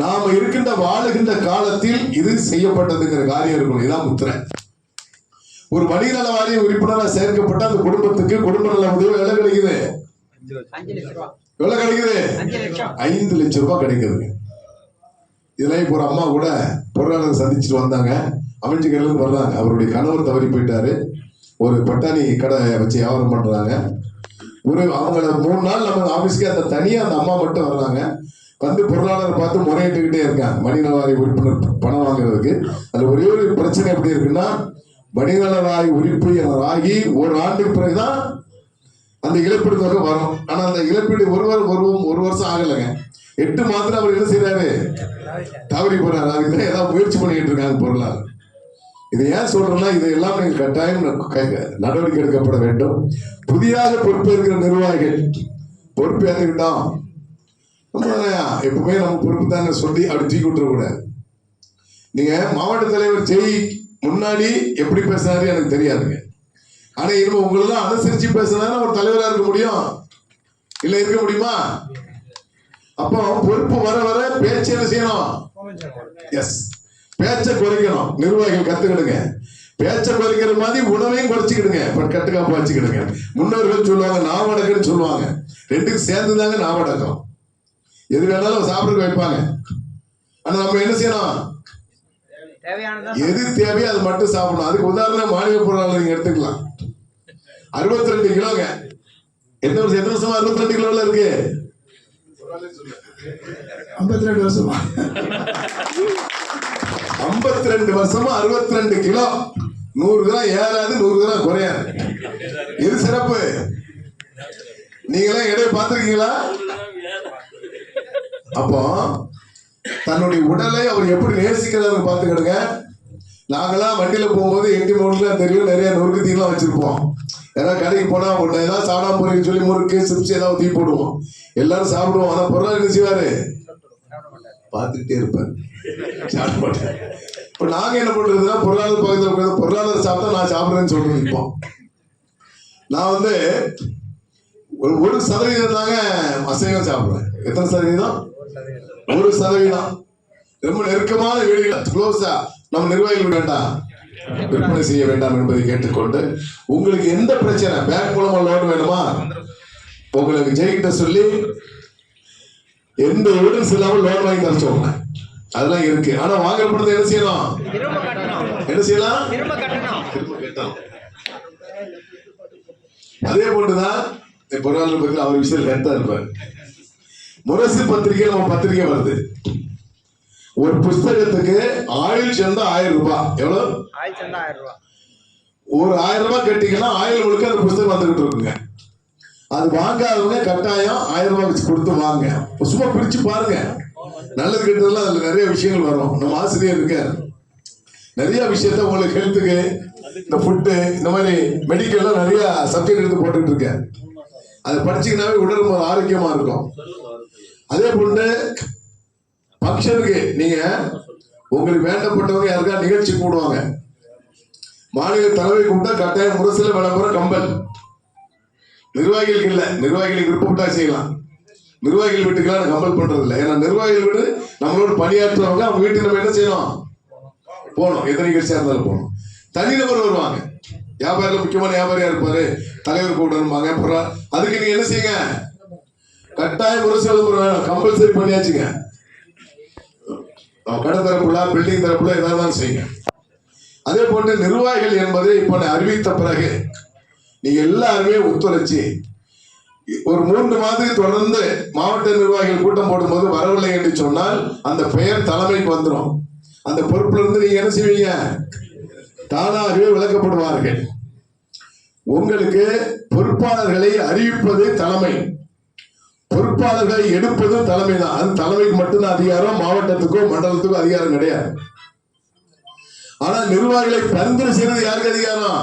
நாம இருக்கின்ற வாழுகின்ற காலத்தில் இது செய்யப்பட்டதுங்கிற காரியம் இருக்கணும். இதான் முத்திரை. ஒரு வணிகநல வாரிய உறுப்பினராக சேர்க்கப்பட்ட அந்த குடும்பத்துக்கு குடும்ப நல உதவி எவ்வளவு கிடைக்குது? எவ்வளவு கிடைக்குது? 5 லட்சம் ரூபாய் கிடைக்குது. இதெல்லாம் இப்போ ஒரு அம்மா கூட பொருளாளர் சந்திச்சுட்டு வந்தாங்க, அமைஞ்சுக்கல இருந்து வர்றாங்க. அவருடைய கணவர் தவறி போயிட்டாரு. ஒரு பட்டாணி கடை வச்சு வியாபாரம் பண்றாங்க. அவங்கள 3 நாள் நம்ம ஆபீஸ்க்கு அந்த தனியா அந்த அம்மா மட்டும் வர்றாங்க. வந்து பொருளாளர் பார்த்து முறையிட்டுக்கிட்டே இருக்காங்க வணிகநல வாரிய உறுப்பினர் பணம் வாங்குறதுக்கு. அதுல ஒரே ஒரு பிரச்சனை எப்படி இருக்குன்னா, வணிகநல வாரிய உறுப்பினர் ஆகி 1 ஆண்டுக்கு பிறகுதான் அந்த இழப்பீடு தொகை வரும். ஆனா அந்த இழப்பீடு ஒரு வருஷம் ஆகலைங்க. 8 மாதத்துல அவர் என்ன செய்யறாரு, தவறி போறாரு. அதுக்குதான் ஏதாவது முயற்சி பண்ணிட்டு இருக்காங்க பொருளாளர். இதை ஏன் சொல்றேன்னா, இதையெல்லாம் நீங்கள் கட்டாயம் நடவடிக்கை எடுக்கப்பட வேண்டும். புதிதாக பொறுப்பேற்கிற நிர்வாகிகள் பொறுப்பு ஏற்றுக்கிட்டோம், எப்பவுமே நம்ம பொறுப்பு தானே சொல்லி அப்படி தூக்கி விட்டுறக்கூடாது. நீங்க மாவட்ட தலைவர் ஜெய் முன்னாடி எப்படி பேசினாரு எனக்கு தெரியாதுங்க. ஆனா இனிமே உங்களெல்லாம் அனுசரிச்சு பேசினா ஒரு தலைவராக இருக்க முடியும், இல்ல இருக்க முடியுமா? அப்போ பொறுப்பு வர வர பேச்சு என்ன செய்யணும்? எஸ், பேச்சை குறைக்கணும், நிர்வாகிகள் கத்துக்கிடுங்க. பேச்சை குறைக்கிற மாதிரி உணவையும் குறைச்சிக்கிடுங்க, கட்டுக்காப்பா வச்சுக்கிடுங்க. முன்னோர்கள் சொல்லுவாங்க நாவடக்கம்னு சொல்லுவாங்க, ரெண்டுக்கும் சேர்ந்துதாங்க நாவடக்கம். எது வேணாலும் சாப்பிட வைப்பாங்க. ஆனா நம்ம என்ன செய்யணும், எது தேவையோ அது மட்டும் சாப்பிடணும். அதுக்கு உதாரணம் மாநில பொருளாளர் நீங்க எடுத்துக்கலாம். 62 கிலோங்க. எத்தனை வருஷமா 62 கிலோல இருக்கு?
52 வருஷமா
52 வருஷமா 62 கிலோ. 100 கிராம் ஏறாது, 100 கிராம் குறையாது. இது சிறப்பு. நீங்களாம் எடையை பார்த்துருக்கீங்களா? அப்போ தன்னுடைய உடலை அவர் எப்படி நேசிக்கிறாரு பார்த்துக்கிடுங்க. நாங்களாம் வண்டியில போகும்போது 8 தெரியும், நிறைய நொறுக்கு தீலாம் வச்சிருப்போம். ஏதாவது கடைக்கு போனா ஒன்று ஏதாவது சாப்பிடாம போறீங்கன்னு சொல்லி முறுக்கு சிப்ஸ் ஏதாவது தீ போடுவோம், எல்லாரும் சாப்பிடுவோம். ஆனா பொருளாளர் என்ன செய்வாரு, பார்த்துக்கிட்டே இருப்பாரு, சாப்பிட மாட்டேன். இப்ப நாங்க என்ன பண்றதுன்னா, பொருளாளர் பக்கத்தில் பொருளாளர் சாப்பிட்டா நான் சாப்பிடுறேன்னு சொல்றது. இப்போ நான் 1% தாங்க அசைவம் சாப்பிடுவேன். எத்தனை சதவீதம்? 1%. ரொம்ப நெருக்கமான வீடுகள் க்ளோஸா நம்ம நிர்வாகிகள் வேண்டாம், விற்பனை செய்ய வேண்டாம் என்பதை கேட்டுக்கொண்டு, உங்களுக்கு எந்த பிரச்சனை, பேங்க் மூலமா லோன் வேணுமா, உங்களுக்கு ஜெயிக்கிட்ட சொல்லி எந்த எவிடன்ஸ் இல்லாமல் லோன் வாங்கி தர சொல்லுங்க, அதெல்லாம் இருக்கு. ஆனா வாங்குற பணத்தை என்ன செய்யணும், என்ன செய்யலாம், திரும்ப கட்டணும். அதே போன்றுதான் பொருளாதார பத்திரிகை அவர் விஷயத்தில் கரெக்டா இருப்பார். முரசு பத்திரிகை நம்ம பத்திரிகை வருது, ஒரு புஸ்தகத்துக்கு ஆயில் சேர்ந்தா 1000 ரூபாய். எவ்வளவு? ஒரு 1000 ரூபாய் கட்டிங்கன்னா 1000 முழுக்க அந்த புஸ்தகம் வந்துகிட்டு இருக்குங்க. அது வாங்காதவங்க கட்டாயம் 1000 ரூபாய் வச்சு கொடுத்து வாங்க. சும்மா பிரிச்சு பாருங்க, நல்லது கெட்டதெல்லாம் அதுல நிறைய விஷயங்கள் வரும். நம்ம ஆசிரியர் இருக்கார், நிறைய விஷயத்த உங்களுக்கு ஹெல்த்துக்கு, இந்த ஃபுட்டு, இந்த மாதிரி மெடிக்கல்லாம் நிறைய சப்ஜெக்ட் எடுத்து போட்டுட்டு இருக்கேன். அதை படிச்சீங்கன்னாவே உடல் ரொம்ப ஆரோக்கியமா இருக்கும். அதே போன்று ஃபங்க்ஷனுக்கு நீங்க உங்களுக்கு வேண்டப்பட்டவங்க யாருக்கா நிகழ்ச்சி கூடுவாங்க, மாநில தலைமை கூப்பிட்டா கட்டாயம் முரசுல விளம்பரம் கம்பல். நிர்வாகிகளுக்கு இல்லை, நிர்வாகிகளுக்கு விருப்பப்பட்டா செய்யலாம், நிர்வாகிகள் வீட்டுக்கெல்லாம் கம்பல் பண்றது இல்லை. ஏன்னா நிர்வாகிகள் வீடு நம்மளோட பணியாற்றுறவங்க, அவங்க வீட்டுக்கு நம்ம என்ன செய்யணும், போகணும். எத்தனை நிகழ்ச்சியா இருந்தாலும் போகணும். தனிநபர் வருவாங்க, வியாபாரில முக்கியமான வியாபாரியா இருப்பாரு, தலைவர் கூட்டணும்பாங்க. அதுக்கு நீங்க என்ன செய்யுங்க, கட்டாயம் முரசு விளம்பரம் வேணும், கம்பல்சரி பண்ணியாச்சுங்க. கடை தரப்புல, பில்டிங் தரப்புல ஏதாவது செய்யுங்க. அதே போன்று நிர்வாகிகள் என்பதை இப்ப அறிவித்த பிறகு நீங்க எல்லாருமே ஒத்துழைச்சு ஒரு 3 மாதத்துக்கு தொடர்ந்து மாவட்ட நிர்வாகிகள் கூட்டம் போடும்போது வரவில்லை என்று சொன்னால் அந்த பெயர் தலைமைக்கு வந்துடும். அந்த பொறுப்புல இருந்து நீங்க என்ன செய்வீங்க, தானாகவே விளக்கப்படுவார்கள். உங்களுக்கு பொறுப்பாளர்களை அறிவிப்பது தலைமை, பொறுப்பாளர்களை எடுப்பது தலைமை தான். அது தலைமைக்கு மட்டும்தான் அதிகாரம், மாவட்டத்துக்கோ மண்டலத்துக்கோ அதிகாரம் கிடையாது. ஆனா நிர்வாகிகளை பரிந்துரை செய்யறது யாருக்கு அதிகாரம்?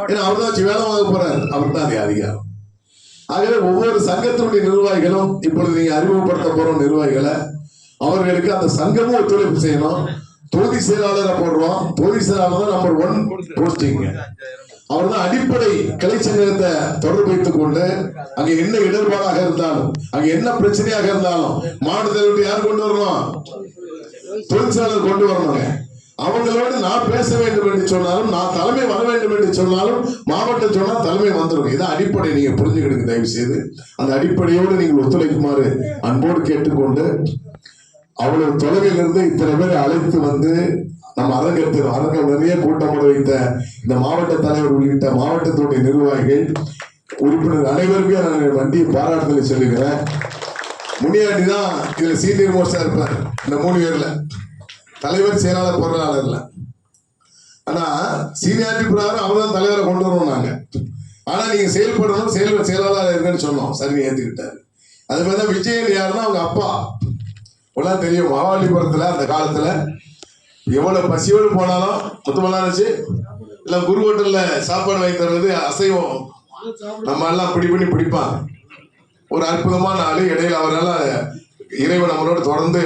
ஏன்னா அவர் தான் வேலை வாங்க போறாரு, அவர் தான் அதிகாரம். ஆகவே ஒவ்வொரு சங்கத்தினுடைய நிர்வாகிகளும் இப்பொழுது நீங்க அறிமுகப்படுத்த போற நிர்வாகிகளை அவர்களுக்கு அந்த சங்கமும் ஒத்துழைப்பு செய்யணும். தொகுதி செயலாளரை போடுறோம், தொகுதி செயலாளர் தான் நம்பர் 1 போஸ்டிங். அவர் தான் அடிப்படை கிளை சங்கத்தை தொடர்பு வைத்துக் கொண்டு அங்க என்ன இடர்பாடாக இருந்தாலும், அங்க என்ன பிரச்சனையாக இருந்தாலும் மாவட்டத்தில் யார் கொண்டு வரணும், தொகுதி செயலாளர் கொண்டு வரணுங்க. அவங்களோடு நான் பேச வேண்டும் என்று சொன்னாலும், நான் தலைமை வர வேண்டும் என்று சொன்னாலும் மாவட்டம் சொன்னா தலைமை வந்துடும். இதான் அடிப்படை, நீங்க புரிஞ்சுக்கிடுங்க தயவு செய்து. அந்த அடிப்படையோடு நீங்கள் ஒத்துழைக்குமாறு அன்போடு கேட்டுக்கொண்டு, அவ்வளவு தொலைவில் இருந்து இத்தனை பேரை அழைத்து வந்து நம்ம அரங்கம் நிறைய கூட்டம் போட வைத்த இந்த மாவட்ட தலைவர் உள்ளிட்ட மாவட்டத்துடைய நிர்வாகிகள், உறுப்பினர் அனைவருக்கும் நான் வண்டியை பாராட்டுதலை சொல்லுகிறேன். முனியாண்டி தான் இதுல சீனியர் மோஸ்டா இருப்பார், இந்த 3 பேர்ல தலைவர், செயலாளர், பொருளாளர்ல. ஆனா சீனியாரிட்டி பிரகாரம் அவர் தான் தலைவரை கொண்டு வரணும் நாங்க. ஆனா நீங்க செயல்படணும், செயலாளர் இருக்குன்னு சொன்னோம், சரி ஏத்துக்கிட்டாரு. அது மாதிரி விஜயன் யாருன்னா அவங்க அப்பா எல்லாம் தெரியும். மகாபலிபுரத்துல அந்த காலத்துல எவ்வளவு பசியோடு போனாலும் முத்துமலாச்சு இல்ல குரு ஹோட்டல்ல சாப்பாடு வாங்கி தர்றது அசைவம், நம்ம எல்லாம் பிடிப்பாங்க. ஒரு அற்புதமான ஆளு. இடையில அவரால் இறைவன் நம்மளோட தொடர்ந்து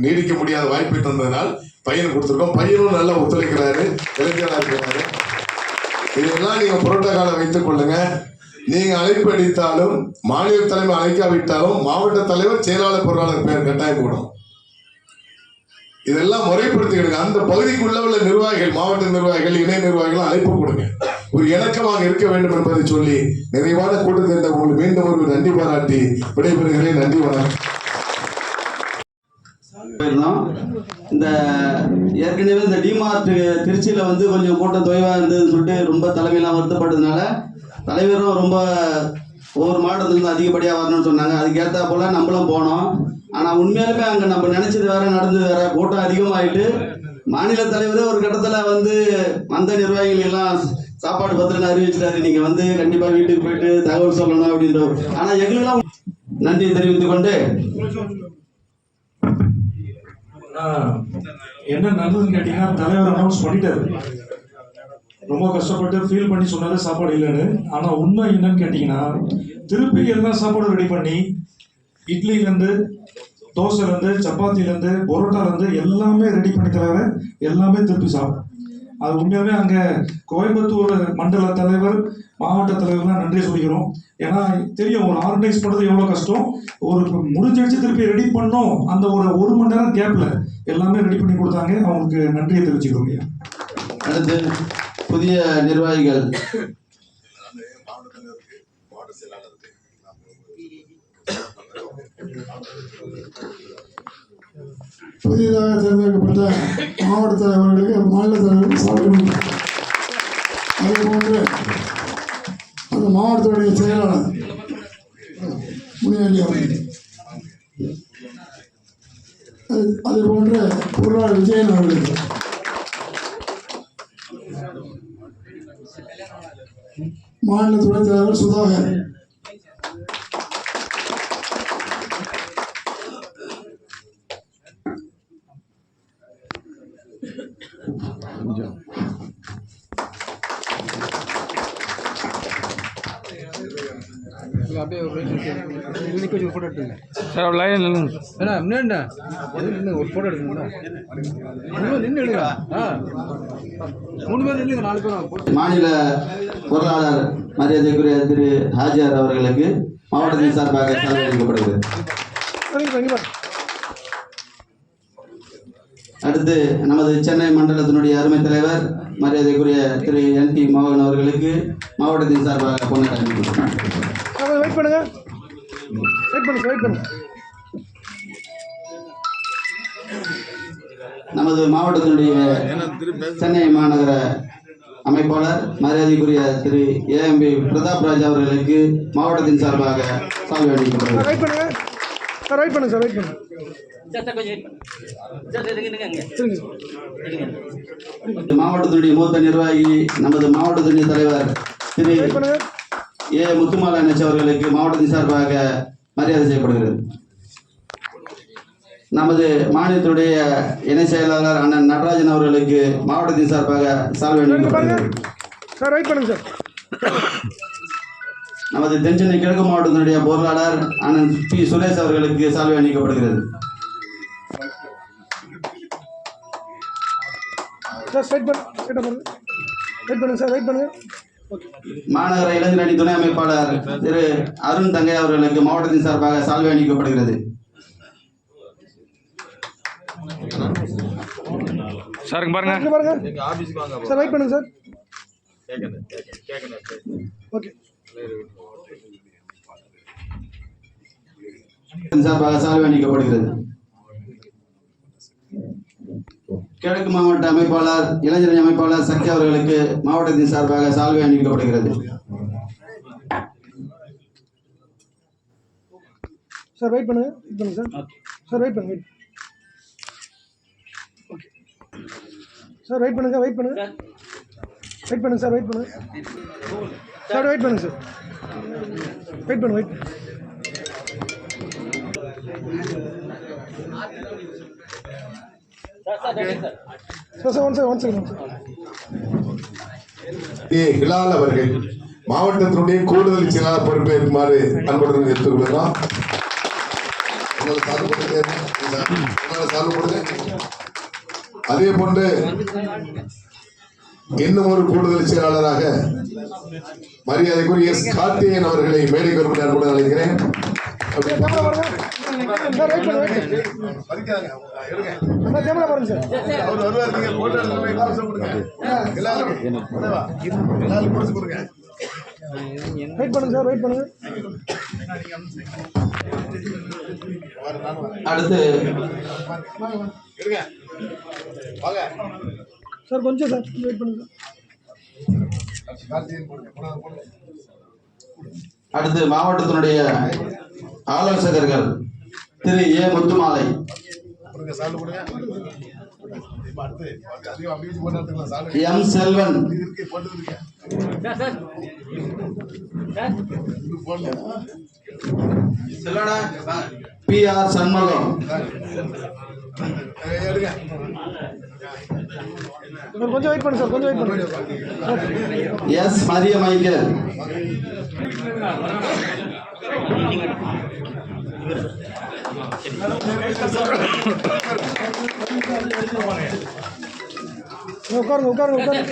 நீடிக்க முடியாத வாய்ப்பை தந்ததனால் பையன் கொடுத்துருக்கோம். பையனும் நல்லா ஒத்துழைக்கிறாரு, இளைஞராக இருக்கிறாரு. இதெல்லாம் நீங்க புரோட்டோகாலை வைத்துக் கொள்ளுங்க. நீங்க அழைப்பு அடித்தாலும், மாநில தலைமை அழைக்காவிட்டாலும் மாவட்ட தலைவர், செயலாளர், பொருளாளர் பேர் கட்டாயம் போடும். இதெல்லாம் முறைப்படுத்திக்கிடுங்க. அந்த பகுதிக்குள்ள உள்ள நிர்வாகிகள், மாவட்ட நிர்வாகிகள், இணை நிர்வாகிகள் அழைப்பு கொடுங்க. ஒரு இணக்கமாக இருக்க வேண்டும் என்பதை சொல்லி நிறைவான கூட்டத்தை உங்களுக்கு மீண்டும் ஒரு நன்றி பாராட்டி விடைபெறுகிறேன். நன்றி, வணக்கம்.
இந்த ஏற்கனவே இந்த டிமார்ட் திருச்சியில் வந்து கொஞ்சம் கூட்டம் தொய்வாக இருந்ததுன்னு சொல்லிட்டு ரொம்ப தலைமையெல்லாம் வருத்தப்பட்டதுனால தலைவரும் ரொம்ப ஒவ்வொரு மாவட்டத்துலேருந்து அதிகப்படியாக வரணும்னு சொன்னாங்க. அதுக்கேற்றா போல் நம்மளும் போனோம். ஆனால் உண்மையாலுமே அங்கே நம்ம நினச்சது வேற, நடந்தது வேற. கூட்டம் அதிகமாகிட்டு மாநில தலைவரே ஒரு கட்டத்தில் வந்து அந்த நிர்வாகிகள் எல்லாம் சாப்பாடு பத்திரன்னு அறிவிச்சிட்டாரு, நீங்கள் வந்து கண்டிப்பாக வீட்டுக்கு போயிட்டு தகவல் சொல்லணும் அப்படின்ற. ஆனால் எங்களுக்கெல்லாம் நன்றி தெரிவித்துக் கொண்டு
என்ன நடந்ததுன்னு கேட்டீங்கன்னா, தலைவர் அனௌன்ஸ் பண்ணிட்டாரு. ரொம்ப கஷ்டப்பட்டு ஃபீல் பண்ணி சொன்னாரு சாப்பாடு இல்லைன்னு. ஆனா உண்மை என்னன்னு கேட்டீங்கன்னா, திருப்பி எல்லாம் சாப்பாடு ரெடி பண்ணி இட்லிலேருந்து, தோசைலேருந்து, சப்பாத்திலேருந்து, பரோட்டாலேருந்து எல்லாமே ரெடி பண்ணி தலைவர் எல்லாமே திருப்பி சாப்பிடும். அது உண்மையாகவே அங்கே கோயம்புத்தூர் மண்டல தலைவர், மாவட்ட தலைவர்லாம் நன்றி சொல்லிக்கிறோம். ஏன்னா தெரியும் ஒரு ஆர்கனைஸ் பண்ணுறது எவ்வளோ கஷ்டம். ஒரு முடிஞ்சிடுச்சு திருப்பி ரெடி பண்ணோம், அந்த ஒரு மணி நேரம் கேப்பில் எல்லாமே ரெடி பண்ணி கொடுத்தாங்க. அவங்களுக்கு நன்றியை தெரிவிச்சுக்கிறோம்.
அடுத்து புதிய நிர்வாகிகள்
புதிதாக தேர்ந்தெடுக்கப்பட்ட மாவட்ட தலைவர்களுக்கு மாநில தலைவர்கள் சாப்பிட. அதே போன்று அந்த மாவட்டத்துடைய செயலாளர் முனியாண்டி அவர்கள், அதே போன்று பொருளாளர் விஜயன் அவர்களுக்கு, மாநில துணைத் தலைவர் சுதாகர்,
சார் லைன்
ஒரு போட்டோ எடுக்கணுங்களா?
மாநில பொருளாளர் மரியாதைக்குரிய திரு ஹாஜியார் அவர்களுக்கு மாவட்டத்தின் சார்பாக சால்வை அளிக்கப்படுகிறது. அடுத்து நமது சென்னை மண்டலத்தினுடைய அருமை தலைவர் மரியாதைக்குரிய திரு NT மோகன் அவர்களுக்கு மாவட்டத்தின் சார்பாக பொன்னாடை அளிக்கப்படுகிறது. நமது மாவட்டத்தினுடைய சென்னை மாநகர அமைப்பாளர் மரியாதைக்குரிய திரு AMB பிரதாப் ராஜ் அவர்களுக்கு மாவட்டத்தின் சார்பாக சால்வை அளிக்கப்படுகிறது. மாவட்டத்தினுடைய மூத்த நிர்வாகி நமது மாவட்டத்தினுடைய தலைவர் திரு A முத்துமாலன் அவர்களுக்கு மாவட்டத்தின் சார்பாக மரியாதை செய்யப்படுகிறது. நமது மாநிலத்துடைய இணை செயலாளர் அண்ணன் நடராஜன் அவர்களுக்கு மாவட்டத்தின் சார்பாக சால்வை அளிக்கப்படுகிறது. நமது தென்சென்னை கிழக்கு மாவட்டத்தினுடைய பொருளாளர் அண்ணன் P சுரேஷ் அவர்களுக்கு சால்வை அளிக்கப்படுகிறது. மாநகர இளைஞர் அணி துணை அமைப்பாளர் திரு அருண் தங்கை அவர்களுக்கு மாவட்டத்தின் சார்பாக சால்வை அளிக்கப்படுகிறது.
சார் பாருங்க
சார் வெயிட் பண்ணுங்க சார். ஓகே
சார்பாக சால்வை அளிக்கப்படுகிறது. கிழக்கு மாவட்ட அமைப்பாளர் இளைஞரணி அமைப்பாளர் சக்தி அவர்களுக்கு மாவட்டத்தின் சார்பாக சால்வை அளிக்கப்படுகிறது.
சார் வெயிட் பண்ணுங்க சார் வெயிட் பண்ணுங்க ஓகே சார் வெயிட் பண்ணுங்க சார் வெயிட் பண்ணுங்க சார் வெயிட் பண்ணுங்க சார் வெயிட் பண்ணுங்க
ஹிலால் அவர்கள் மாவட்டத்தினுடைய கூடுதல் செயலாளர் பொறுப்பேற்குமாறு அன்புடன் எடுத்துக்கொள்கிறோம். அதே போன்று இன்னும் ஒரு கூடுதல் செயலாளராக மரியாதைக்குரிய S கார்த்திகேயன் அவர்களை மேடைக்கு அன்புடன் அழைக்கிறேன்.
அடுத்து
சார் கொஞ்சம் சார் வெயிட் பண்ணுங்க.
அடுத்து மாவட்டத்தினுடைய ஆலோசகர்கள் திரு A Muthumalai, M Selvan, P R Shanmugam,
கொஞ்சம் வெயிட் பண்ணுங்க சார், கொஞ்சம் வெயிட் பண்ணுங்க.
எஸ் மரிய மைக்கேல்,
உட்காருங்க உட்காருங்க உட்காருங்க.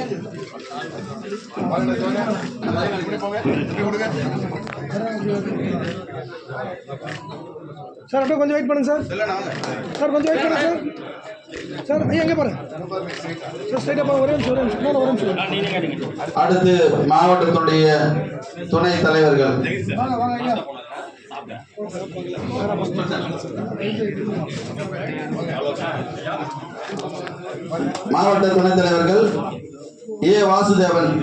சார் அப்படியே கொஞ்சம் வெயிட் பண்ணுங்க சார். சார் கொஞ்சம் வெயிட் பண்ணுங்க சார். சார் ஐயா எங்கே பாருங்க சார், ஸ்ட்ரைட்டாக போங்க. ஒரே நிமிஷம் ஒரே நிமிஷம்.
அடுத்து மாவட்டத்தினுடைய துணை தலைவர்கள்
வாங்க வாங்க ஐயா.
மாவட்ட துணைத் தலைவர்கள் ஏ வாசுதேவன்,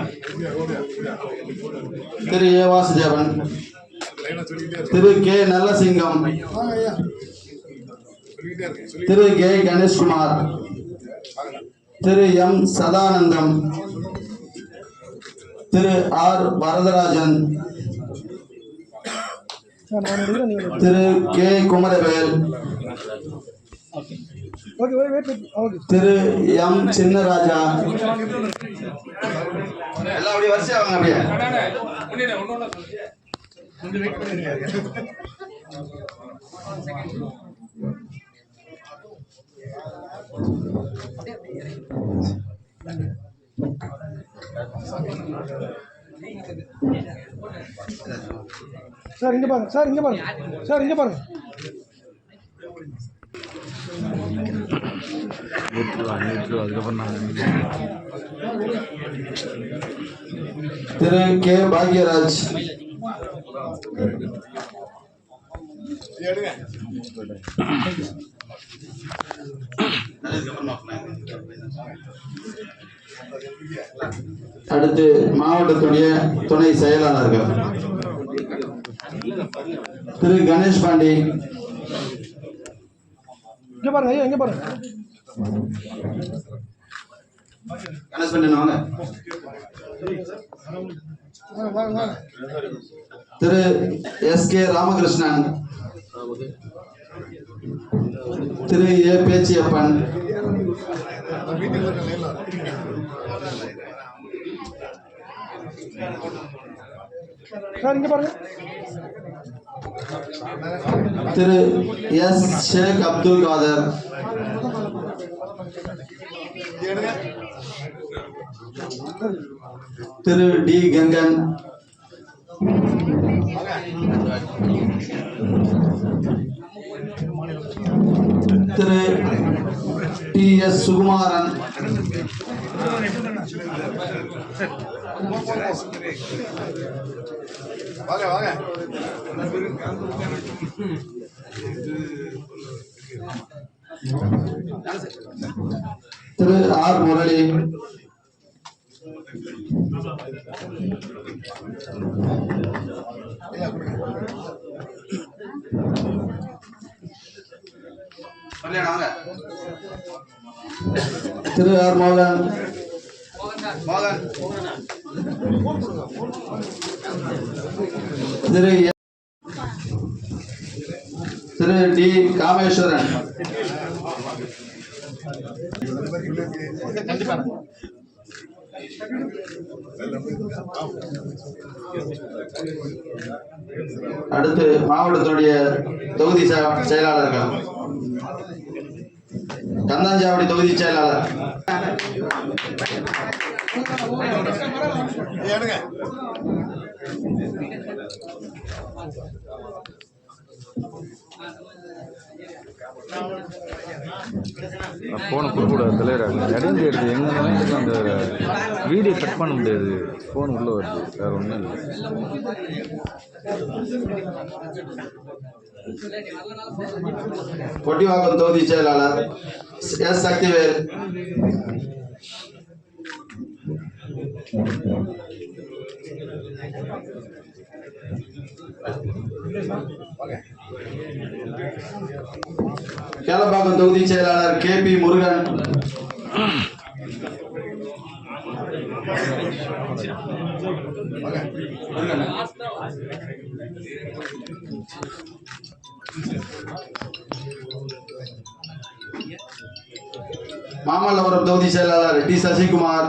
திரு ஏ வாசுதேவன், திரு கே நல்லசிங்கம், திரு கே கணேஷ்குமார், திரு எம் சதானந்தம், திரு ஆர் வரதராஜன், திரு கே குமரவேல், திரு எம் சின்னராஜா. எல்லாம் அப்படியே வரிசையா வாங்க. அப்படியே
சார் இங்க பாருங்க, சார் இங்க பாருங்க, சார் இங்க பாருங்க.
திரு கே பாக்யராஜ், அடுத்து மாவட்டத்துடைய துணை செயலாளர்கள் திரு கணேஷ் பாண்டி,
இங்க பாருங்க ஐயா, இங்க பாருங்க.
கணேஷ் பாண்டி வாங்க. திரு எஸ் கே ராமகிருஷ்ணன், திரு ஏ பேச்சியப்பன்,
சார் இங்க பாருங்க.
திரு எஸ் ஷேக் அப்துல் காதர், திரு டி கங்கன், திரு டி எஸ் சுகுமாரன், திரு ஆர் முரளி, திரு ஆர் மோகன், திரு டி காமேஸ்வரன், அடுத்து மாவட்டத்தினுடைய தொகுதி செயலாளர்கள் கந்தாஞ்சாவடி தொகுதி செயலாளர்
ஃபோனை கொடுக்கூடாது தலைவராக இடைஞ்சு எடுத்து எங்கே இருந்தாலும் அந்த வீடியோ கட் பண்ண முடியாது. ஃபோன் உள்ளே வருது, வேறு ஒன்றும் இல்லை.
கொட்டிவாக்கம் தொகுதி செயலாளர் எஸ் சக்திவேல், கேளப்பாக்கம் தொகுதி செயலாளர் KP முருகன், மாமல்லபுரம் தொகுதி செயலாளர் டி சசிகுமார்,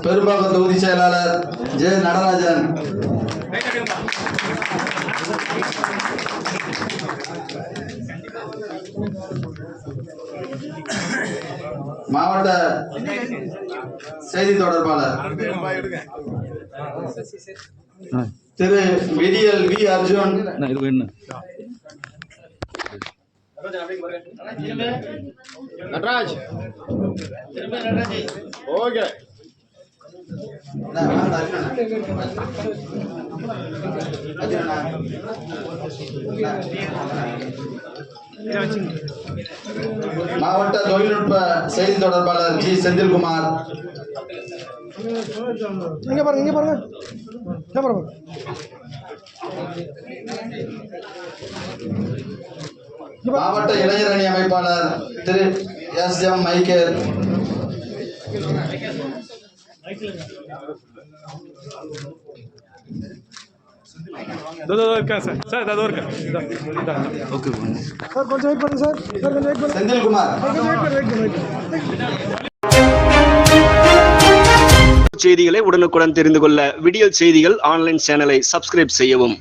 பெரும்பாக்கம் தொகுதி செயலாளர் ஜே நடராஜன், மாவட்ட செய்தி தொடர்பாளர் திரு விடியல் வி அர்ஜுன்,
இது என்ன
நடராஜ் ஓகே
மாவட்ட தொழில்நுட்ப செய்தி தொடர்பாளர் ஜி செந்தில்குமார்,
இங்க பாருங்க
மாவட்ட இளைஞர் அணி அமைப்பாளர் திரு எம் மைக்கேல், செந்தில்குமார்.
செய்திகளை உடனுக்குடன் தெரிந்து கொள்ள விடியல் செய்திகள் ஆன்லைன் சேனலை சப்ஸ்கிரைப் செய்யவும்.